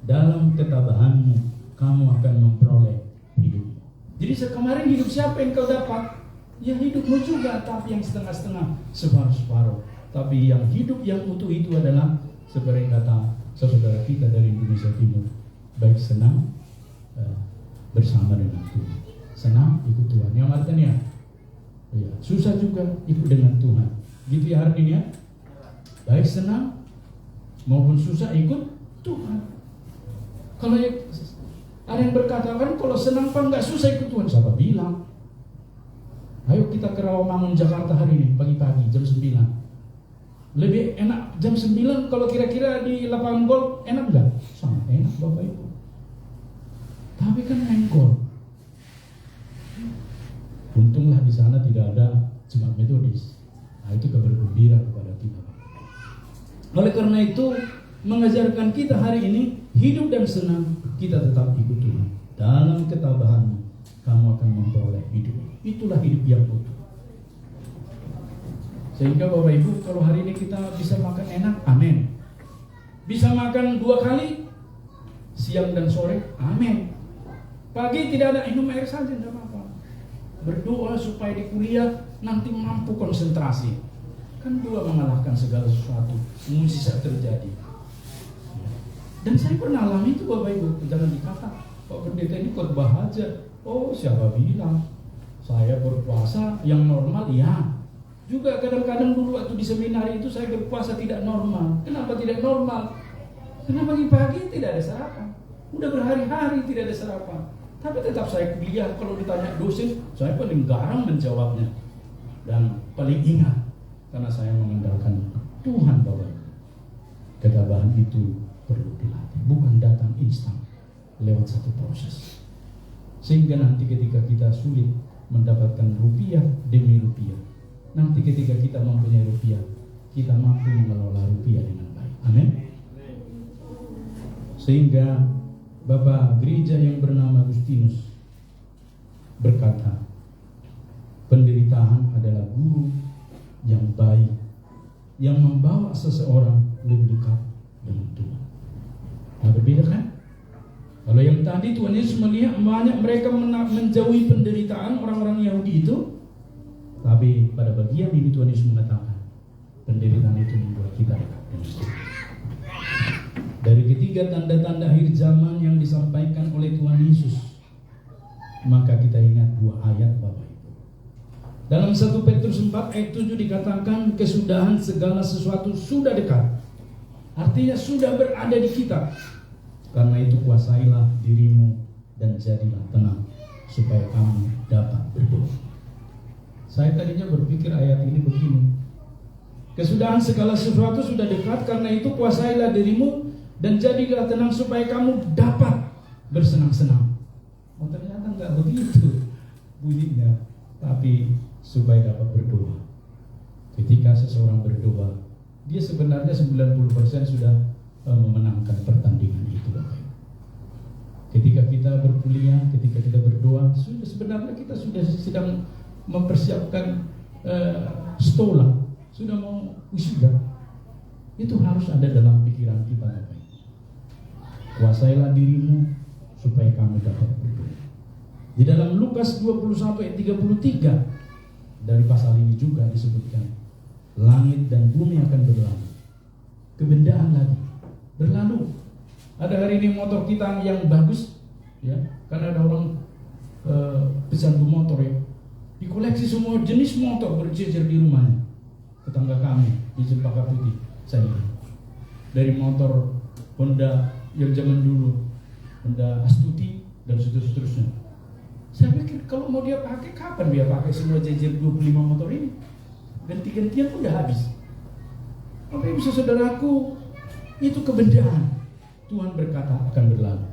dalam ketabahanmu kamu akan memperoleh hidupmu. Jadi kemarin hidup siapa yang kau dapat? Ya hidupmu juga, tapi yang setengah-setengah, separuh-separuh. Tapi yang hidup yang utuh itu adalah seperti kata saudara kita dari Indonesia Timur, baik senang bersama dengan Tuhan. Senang ikut Tuhan. Yang artinya ya, susah juga ikut dengan Tuhan. Gitu ya artinya. Baik senang maupun susah ikut Tuhan. Kalau ada yang berkata kan kalau senang apa enggak susah ikut Tuhan. Siapa bilang? Ayo kita ke Rawamangun Jakarta hari ini pagi-pagi jam 9. Lebih enak jam 9 kalau kira-kira di lapangan golf enak enggak? Sangat enak Bapak Ibu. Tapi kan main golf. Untunglah di sana tidak ada jemaat Metodis. Nah, itu kabar gembira kepada kita. Oleh karena itu mengajarkan kita hari ini hidup dan senang kita tetap ikut Tuhan. Dalam ketabahanmu kamu akan memperoleh hidup. Itulah hidup yang utuh. Sehingga Bapak Ibu kalau hari ini kita bisa makan enak, amin. Bisa makan 2 kali siang dan sore, amin. Pagi tidak ada minum air saja tidak apa-apa. Berdoa supaya di kuliah nanti mampu konsentrasi. Kan doa mengalahkan segala sesuatu, mukjizat terjadi. Dan saya pernah alami itu Bapak Ibu. Jangan dikata Pak Pendeta ini khotbah aja. Oh siapa bilang saya berpuasa yang normal ya. Juga kadang-kadang dulu waktu di seminari itu saya berpuasa tidak normal. Kenapa tidak normal? Karena pagi-pagi tidak ada sarapan. Udah berhari-hari tidak ada sarapan. Tapi tetap saya kuliah. Kalau ditanya dosen, saya paling garang menjawabnya. Dan paling ingat. Karena saya mengandalkan Tuhan Bapak. Ketabahan itu perlu dilatih. Bukan datang instan. Lewat satu proses. Sehingga nanti ketika kita sulit mendapatkan rupiah demi rupiah. Nanti ketika kita mempunyai rupiah, kita mampu mengelola rupiah dengan baik. Amin. Sehingga Bapak gereja yang bernama Agustinus berkata, penderitaan adalah guru yang baik yang membawa seseorang lebih dekat dengan Tuhan. Nah, berbeda kan? Kalau yang tadi Tuhan Yesus melihat banyak mereka menjauhi penderitaan orang-orang Yahudi itu, tapi pada bagian ini Tuhan Yesus mengatakan penderitaan itu membuat kita dekat dengan Tuhan. Dari ketiga tanda-tanda akhir zaman yang disampaikan oleh Tuhan Yesus, maka kita ingat 2 ayat Bapak Ibu. Dalam 1 Petrus 4 ayat 7 dikatakan kesudahan segala sesuatu sudah dekat. Artinya sudah berada di kita. Karena itu kuasailah dirimu dan jadilah tenang supaya kamu dapat berdoa. Saya tadinya berpikir ayat ini begini. Kesudahan segala sesuatu sudah dekat, karena itu kuasailah dirimu dan jadilah tenang supaya kamu dapat bersenang-senang. Oh, ternyata enggak begitu bunyinya, tapi supaya dapat berdoa. Ketika seseorang berdoa, dia sebenarnya 90% sudah memenangkan pertandingan itu. Ketika kita berkuliah, ketika kita berdoa, sudah sebenarnya kita sudah sedang mempersiapkan stola, sudah mau wisuda. Itu harus ada dalam pikiran kita. Kuasailah dirimu supaya kamu dapat berdoa. Di dalam Lukas 21 ayat 33 dari pasal ini juga disebutkan langit dan bumi akan berlalu, kebendaan lagi berlalu. Ada hari ini motor kita yang bagus, ya, karena ada orang pecandu motor ya, dikoleksi semua jenis motor berjejer di rumahnya. Tetangga kami di Cempaka Putih, saya dari motor Honda yang zaman dulu, Honda Astuti dan seterusnya. Saya pikir kalau mau dia pakai, kapan dia pakai semua jejer 25 motor ini? Ganti-gantian udah habis. Apa yang bisa saudaraku, itu kebendaan. Tuhan berkata akan berlalu,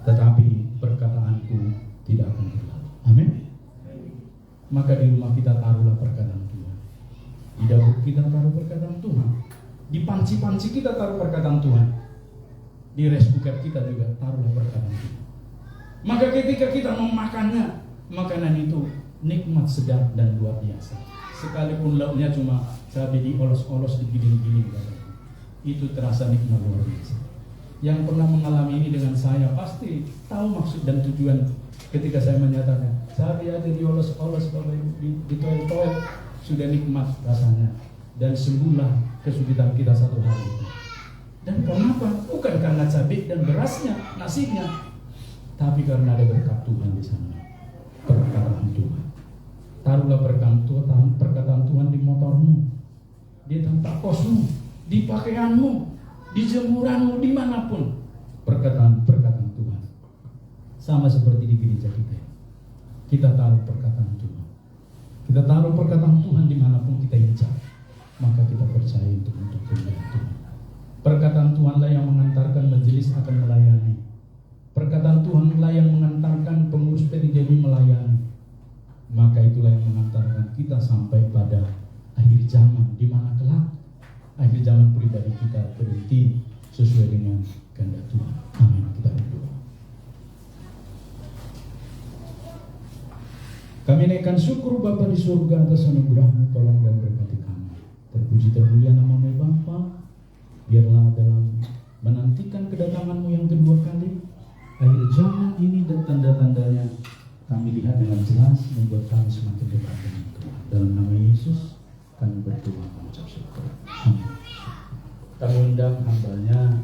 tetapi perkataanku tidak akan berlalu. Amin. Maka di rumah kita taruhlah perkataan Tuhan, di dapur kita taruh perkataan Tuhan, di panci-panci kita taruh perkataan Tuhan, di rice cooker kita juga taruhlah perkataan Tuhan. Maka ketika kita memakannya, makanan itu nikmat, sedap dan luar biasa. Sekalipun lauknya cuma cabai diolos-olos, digiling-giling, itu terasa nikmat luar biasa. Yang pernah mengalami ini dengan saya pasti tahu maksud dan tujuan ketika saya menyatakan cabai aja diolos-olos Bapak Ibu, di toel-toel sudah nikmat rasanya, dan sembuhlah kesulitan kita satu hari itu. Dan kenapa? Bukan karena cabai dan berasnya, nasinya, tapi karena ada berkat Tuhan di sana. Perkataan Tuhan. Taruhlah perkataan Tuhan di motormu, di tempat kosmu, di pakaianmu, di jemuranmu, dimanapun. Perkataan Tuhan. Sama seperti di gereja kita. Kita taruh perkataan Tuhan. Kita taruh perkataan Tuhan dimanapun kita injak, maka kita percaya untuk kemuliaan Tuhan. Perkataan Tuhanlah yang mengantarkan majelis akan melayani. Perkataan Tuhanlah yang mengantarkan pengurus PDJMI melayani. Maka itulah yang mengantarkan kita sampai pada akhir zaman, di mana kelak akhir zaman pribadi kita berhenti sesuai dengan kehendak Tuhan. Amin. Kita berdoa. Kami naikkan syukur Bapa di surga atas anugerah-Mu, tolong dan berkati kami. Terpuji termulia nama-Mu Bapa. Biarlah dalam menantikan kedatangan-Mu yang kedua kali, akhir zaman ini dan tanda-tandanya kami lihat dengan jelas, membuat kami semakin dekat dengan Tuhan. Dalam nama Yesus kami berdoa mengucap syukur. Amin. Kami undang hambanya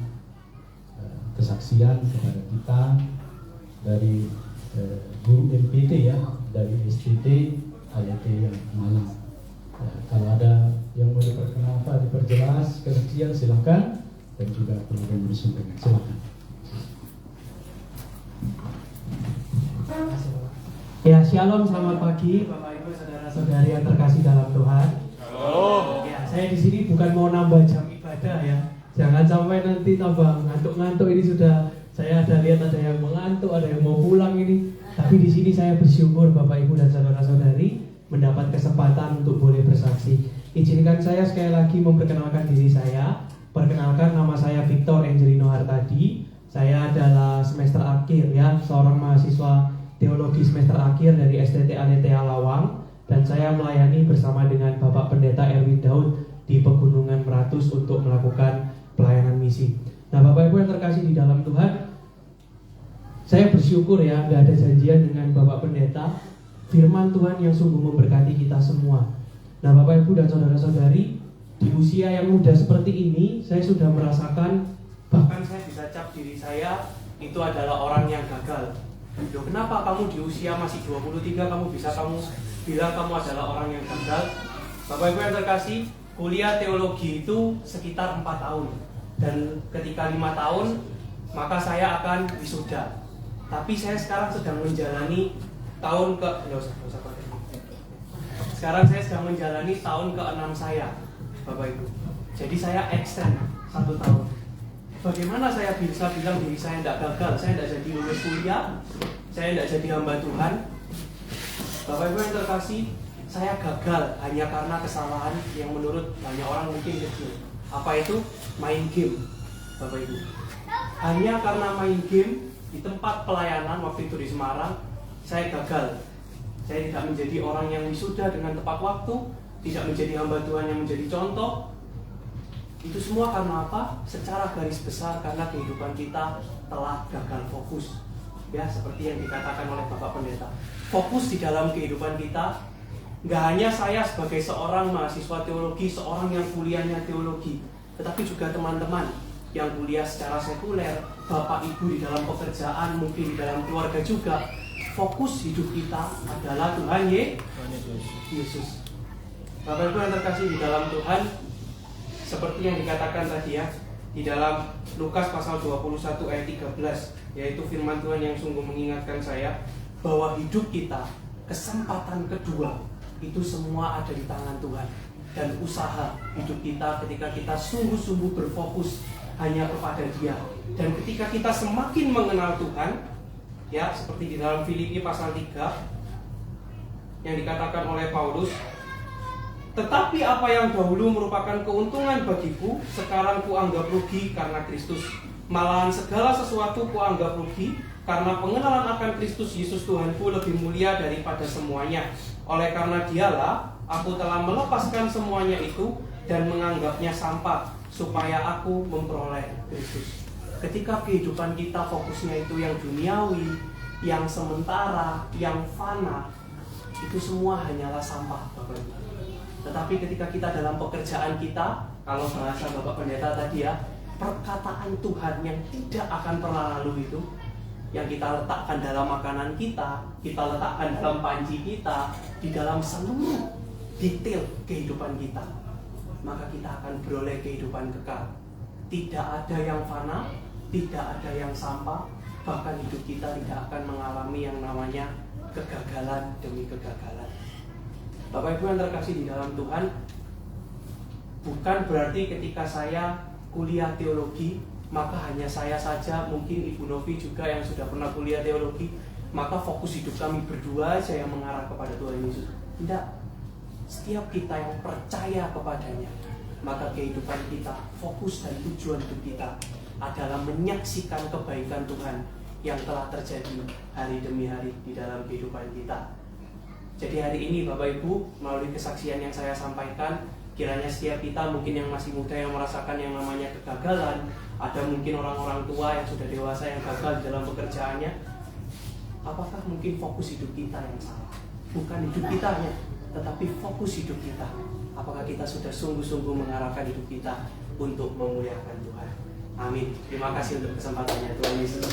kesaksian kepada kita dari guru MPT ya, dari STT AYT yang Malang. Kalau ada yang mau diperkenalkan, diperjelas kesaksian silakan, dan juga program disampaikan silakan. Ya, shalom, selamat pagi Bapak Ibu saudara-saudari yang terkasih dalam Tuhan. Halo. Ya, saya di sini bukan mau nambah jam ibadah ya. Jangan sampai nanti tambah ngantuk-ngantuk. Ini sudah saya ada lihat ada yang mengantuk, ada yang mau pulang ini. Tapi di sini saya bersyukur Bapak Ibu dan saudara-saudari mendapat kesempatan untuk boleh bersaksi. Izinkan saya sekali lagi memperkenalkan diri saya. Perkenalkan, nama saya Victor Angelino Hartadi. Saya adalah semester akhir ya, seorang mahasiswa teologi semester akhir dari STT Aletea Lawang, dan saya melayani bersama dengan Bapak Pendeta Erwin Daud di Pegunungan Meratus untuk melakukan pelayanan misi. Nah, Bapak Ibu yang terkasih di dalam Tuhan, saya bersyukur ya, nggak ada janjian dengan Bapak Pendeta, firman Tuhan yang sungguh memberkati kita semua. Nah, Bapak Ibu dan saudara-saudari, di usia yang muda seperti ini, saya sudah merasakan, Bahkan saya bisa cap diri saya itu adalah orang yang gagal. Loh, kenapa kamu di usia masih 23 kamu bilang kamu adalah orang yang gagal? Bapak Ibu yang terkasih, kuliah teologi itu sekitar 4 tahun. Dan ketika 5 tahun, maka saya akan wisuda. Tapi saya sekarang sedang menjalani tahun Sekarang saya sedang menjalani tahun ke-6 saya, Bapak Ibu. Jadi saya extend 1 tahun. Bagaimana saya bisa bilang diri saya tidak gagal? Saya tidak jadi lulus kuliah, saya tidak jadi hamba Tuhan. Bapak Ibu yang terkasih, saya gagal hanya karena kesalahan yang menurut banyak orang mungkin kecil. Apa itu? Main game, Bapak Ibu. Hanya karena main game di tempat pelayanan waktu itu di Semarang, saya gagal. Saya tidak menjadi orang yang wisuda dengan tepat waktu, tidak menjadi hamba Tuhan yang menjadi contoh. Itu semua karena apa? Secara garis besar karena kehidupan kita telah gagal fokus. Ya, seperti yang dikatakan oleh Bapak Pendeta. Fokus di dalam kehidupan kita. Nggak hanya saya sebagai seorang mahasiswa teologi, seorang yang kuliahnya teologi, tetapi juga teman-teman yang kuliah secara sekuler, Bapak Ibu di dalam pekerjaan, mungkin di dalam keluarga juga. Fokus hidup kita adalah Tuhan Yesus. Bapak Ibu yang terkasih di dalam Tuhan, seperti yang dikatakan tadi ya, di dalam Lukas pasal 21 ayat 13, yaitu firman Tuhan yang sungguh mengingatkan saya bahwa hidup kita, kesempatan kedua, itu semua ada di tangan Tuhan. Dan usaha hidup kita ketika kita sungguh-sungguh berfokus hanya kepada Dia. Dan ketika kita semakin mengenal Tuhan, ya seperti di dalam Filipi pasal 3 yang dikatakan oleh Paulus, tetapi apa yang dahulu merupakan keuntungan bagiku, sekarang kuanggap rugi karena Kristus. Malahan segala sesuatu kuanggap rugi, karena pengenalan akan Kristus Yesus Tuhanku lebih mulia daripada semuanya. Oleh karena Dialah, aku telah melepaskan semuanya itu dan menganggapnya sampah, supaya aku memperoleh Kristus. Ketika kehidupan kita fokusnya itu yang duniawi, yang sementara, yang fana, itu semua hanyalah sampah, Bapak Ibu. Tetapi ketika kita dalam pekerjaan kita, kalau bahasa Bapak Pendeta tadi ya, perkataan Tuhan yang tidak akan pernah lalu itu yang kita letakkan dalam makanan kita letakkan dalam panci kita, di dalam seluruh detail kehidupan kita, maka kita akan beroleh kehidupan kekal. Tidak ada yang fana, tidak ada yang sampah, bahkan hidup kita tidak akan mengalami yang namanya kegagalan demi kegagalan. Bapak Ibu yang terkasih di dalam Tuhan, bukan berarti ketika saya kuliah teologi maka hanya saya saja, mungkin Ibu Novi juga yang sudah pernah kuliah teologi, maka fokus hidup kami berdua aja yang mengarah kepada Tuhan Yesus. Tidak. Setiap kita yang percaya kepadanya, maka kehidupan kita, fokus dan tujuan hidup kita adalah menyaksikan kebaikan Tuhan yang telah terjadi hari demi hari di dalam kehidupan kita. Jadi hari ini Bapak Ibu, melalui kesaksian yang saya sampaikan, kiranya setiap kita mungkin yang masih muda yang merasakan yang namanya kegagalan, ada mungkin orang-orang tua yang sudah dewasa yang gagal di dalam pekerjaannya. Apakah mungkin fokus hidup kita yang salah? Bukan hidup kitanya, tetapi fokus hidup kita. Apakah kita sudah sungguh-sungguh mengarahkan hidup kita untuk memuliakan Tuhan? Amin. Terima kasih untuk kesempatannya. Tuhan Yesus.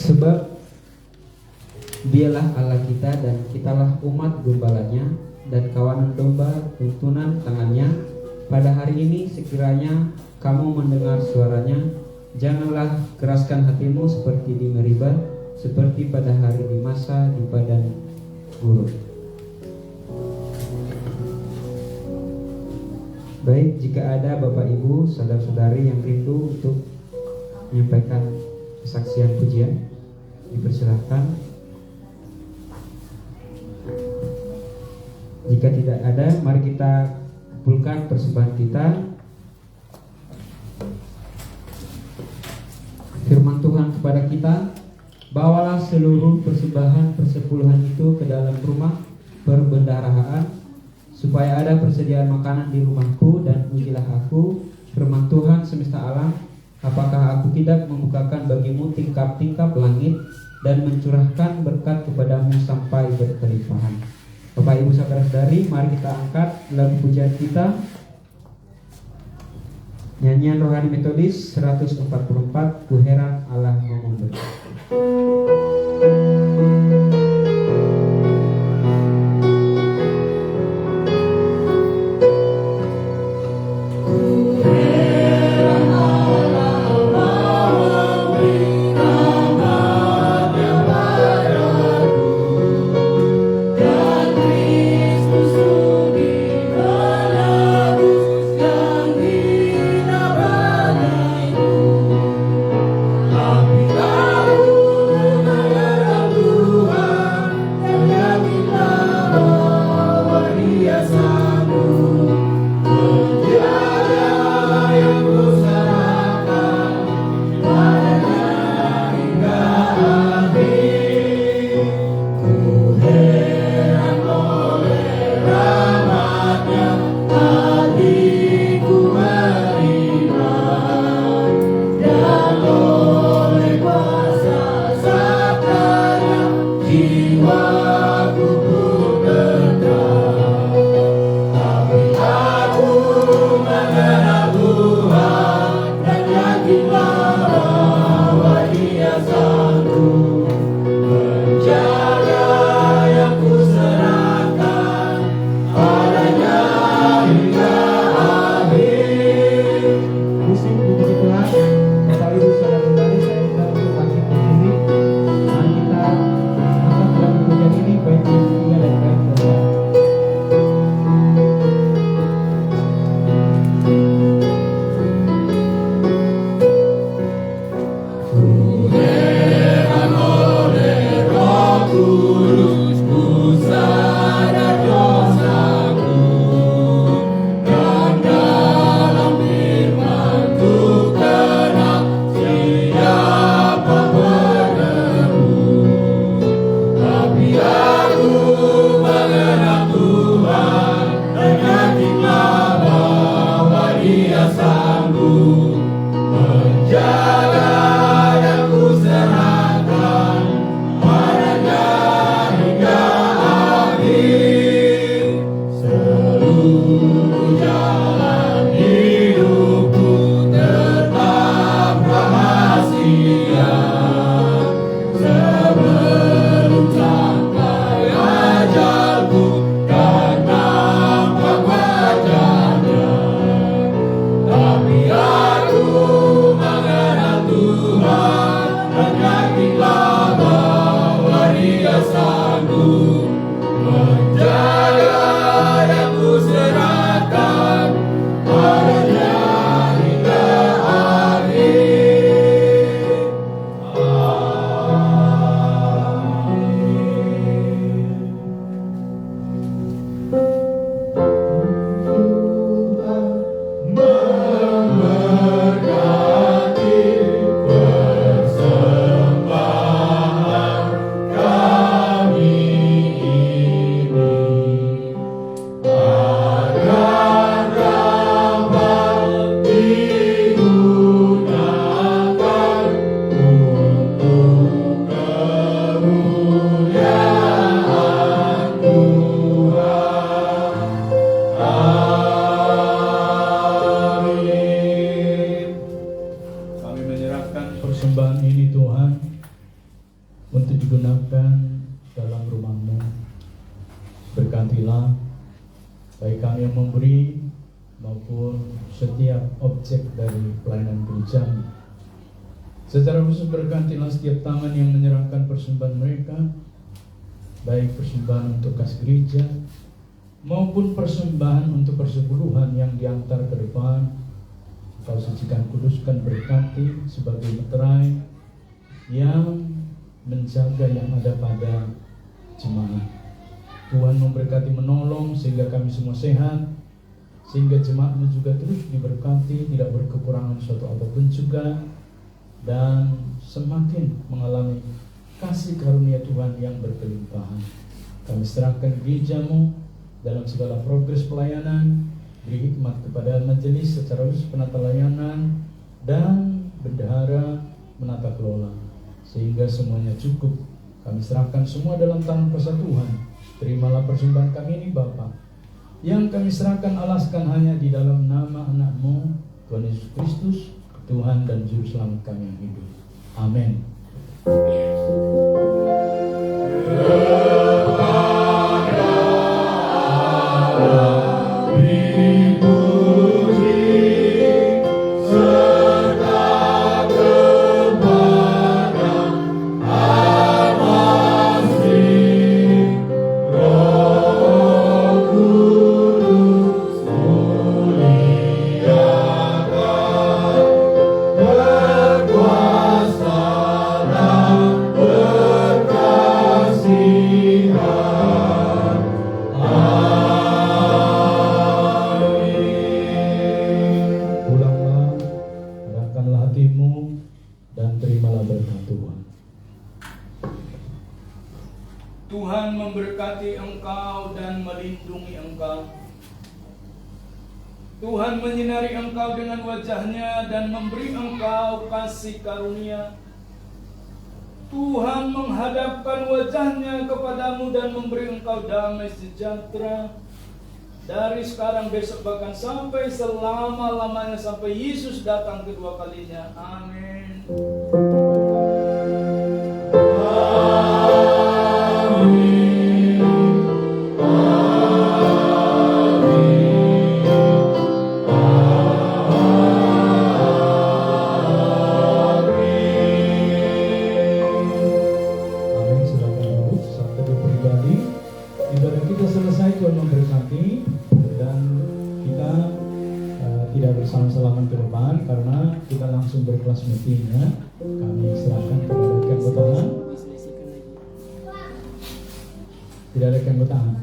Sebab Dialah Allah kita dan kitalah umat gembalanya dan kawanan domba tuntunan tangannya. Pada hari ini sekiranya kamu mendengar suaranya, janganlah keraskan hatimu seperti di Meribah, seperti pada hari di masa di padang gurun. Baik, jika ada Bapak Ibu, saudara-saudari yang rindu untuk menyampaikan kesaksian pujian, dipersilahkan. Jika tidak ada, mari kita kumpulkan persembahan kita. Firman Tuhan kepada kita, bawalah seluruh persembahan persepuluhan itu ke dalam rumah perbendaharaan, supaya ada persediaan makanan di rumahku, dan ujilah aku, firman Tuhan semesta alam, apakah aku tidak membukakan bagimu tingkap-tingkap langit dan mencurahkan berkat kepadamu sampai berkelimpahan. Bapak Ibu saudara-saudari, mari kita angkat lagu pujian kita, nyanyian rohani metodis 144, Ku heran Allah mau memberi. Aku berkatilah baik kami yang memberi maupun setiap objek dari pelayanan gereja. Secara khusus berkatilah setiap tangan yang menyerahkan persembahan mereka, baik persembahan untuk kas gereja maupun persembahan untuk persepuluhan yang diantar ke depan. Kau sucikan, kuduskan, berkati sebagai meterai yang menjaga yang ada pada jemaat. Tuhan memberkati, menolong sehingga kami semua sehat, sehingga jemaatmu juga terus diberkati, tidak berkekurangan suatu apapun juga, dan semakin mengalami kasih karunia Tuhan yang berkelimpahan. Kami serahkan gerejamu dalam segala progres pelayanan, beri hikmat kepada majelis secara khusus penata layanan dan bendahara menata kelola, sehingga semuanya cukup. Kami serahkan semua dalam tangan kuasa Tuhan. Terimalah persembahan kami ini Bapa, yang kami serahkan alaskan hanya di dalam nama anak-Mu Tuhan Yesus Kristus, Tuhan dan Juru Selamat kami yang hidup. Amin. Tuhan memberkati engkau dan melindungi engkau. Tuhan menyinari engkau dengan wajah-Nya dan memberi engkau kasih karunia. Tuhan menghadapkan wajah-Nya kepadamu dan memberi engkau damai sejahtera. Dari sekarang, besok, bahkan sampai selama-lamanya, sampai Yesus datang kedua kalinya. Amin. Bersama-sama ke depan karena kita langsung berkelas meetingnya. Kami serahkan kepada rekan botangan. Tidak ada rekan botangan.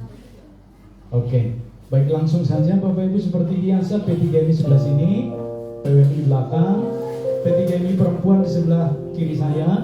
Oke, baik, langsung saja Bapak Ibu, seperti biasa P3MI sebelah sini, PWMI di belakang, P3MI perempuan di sebelah kiri saya,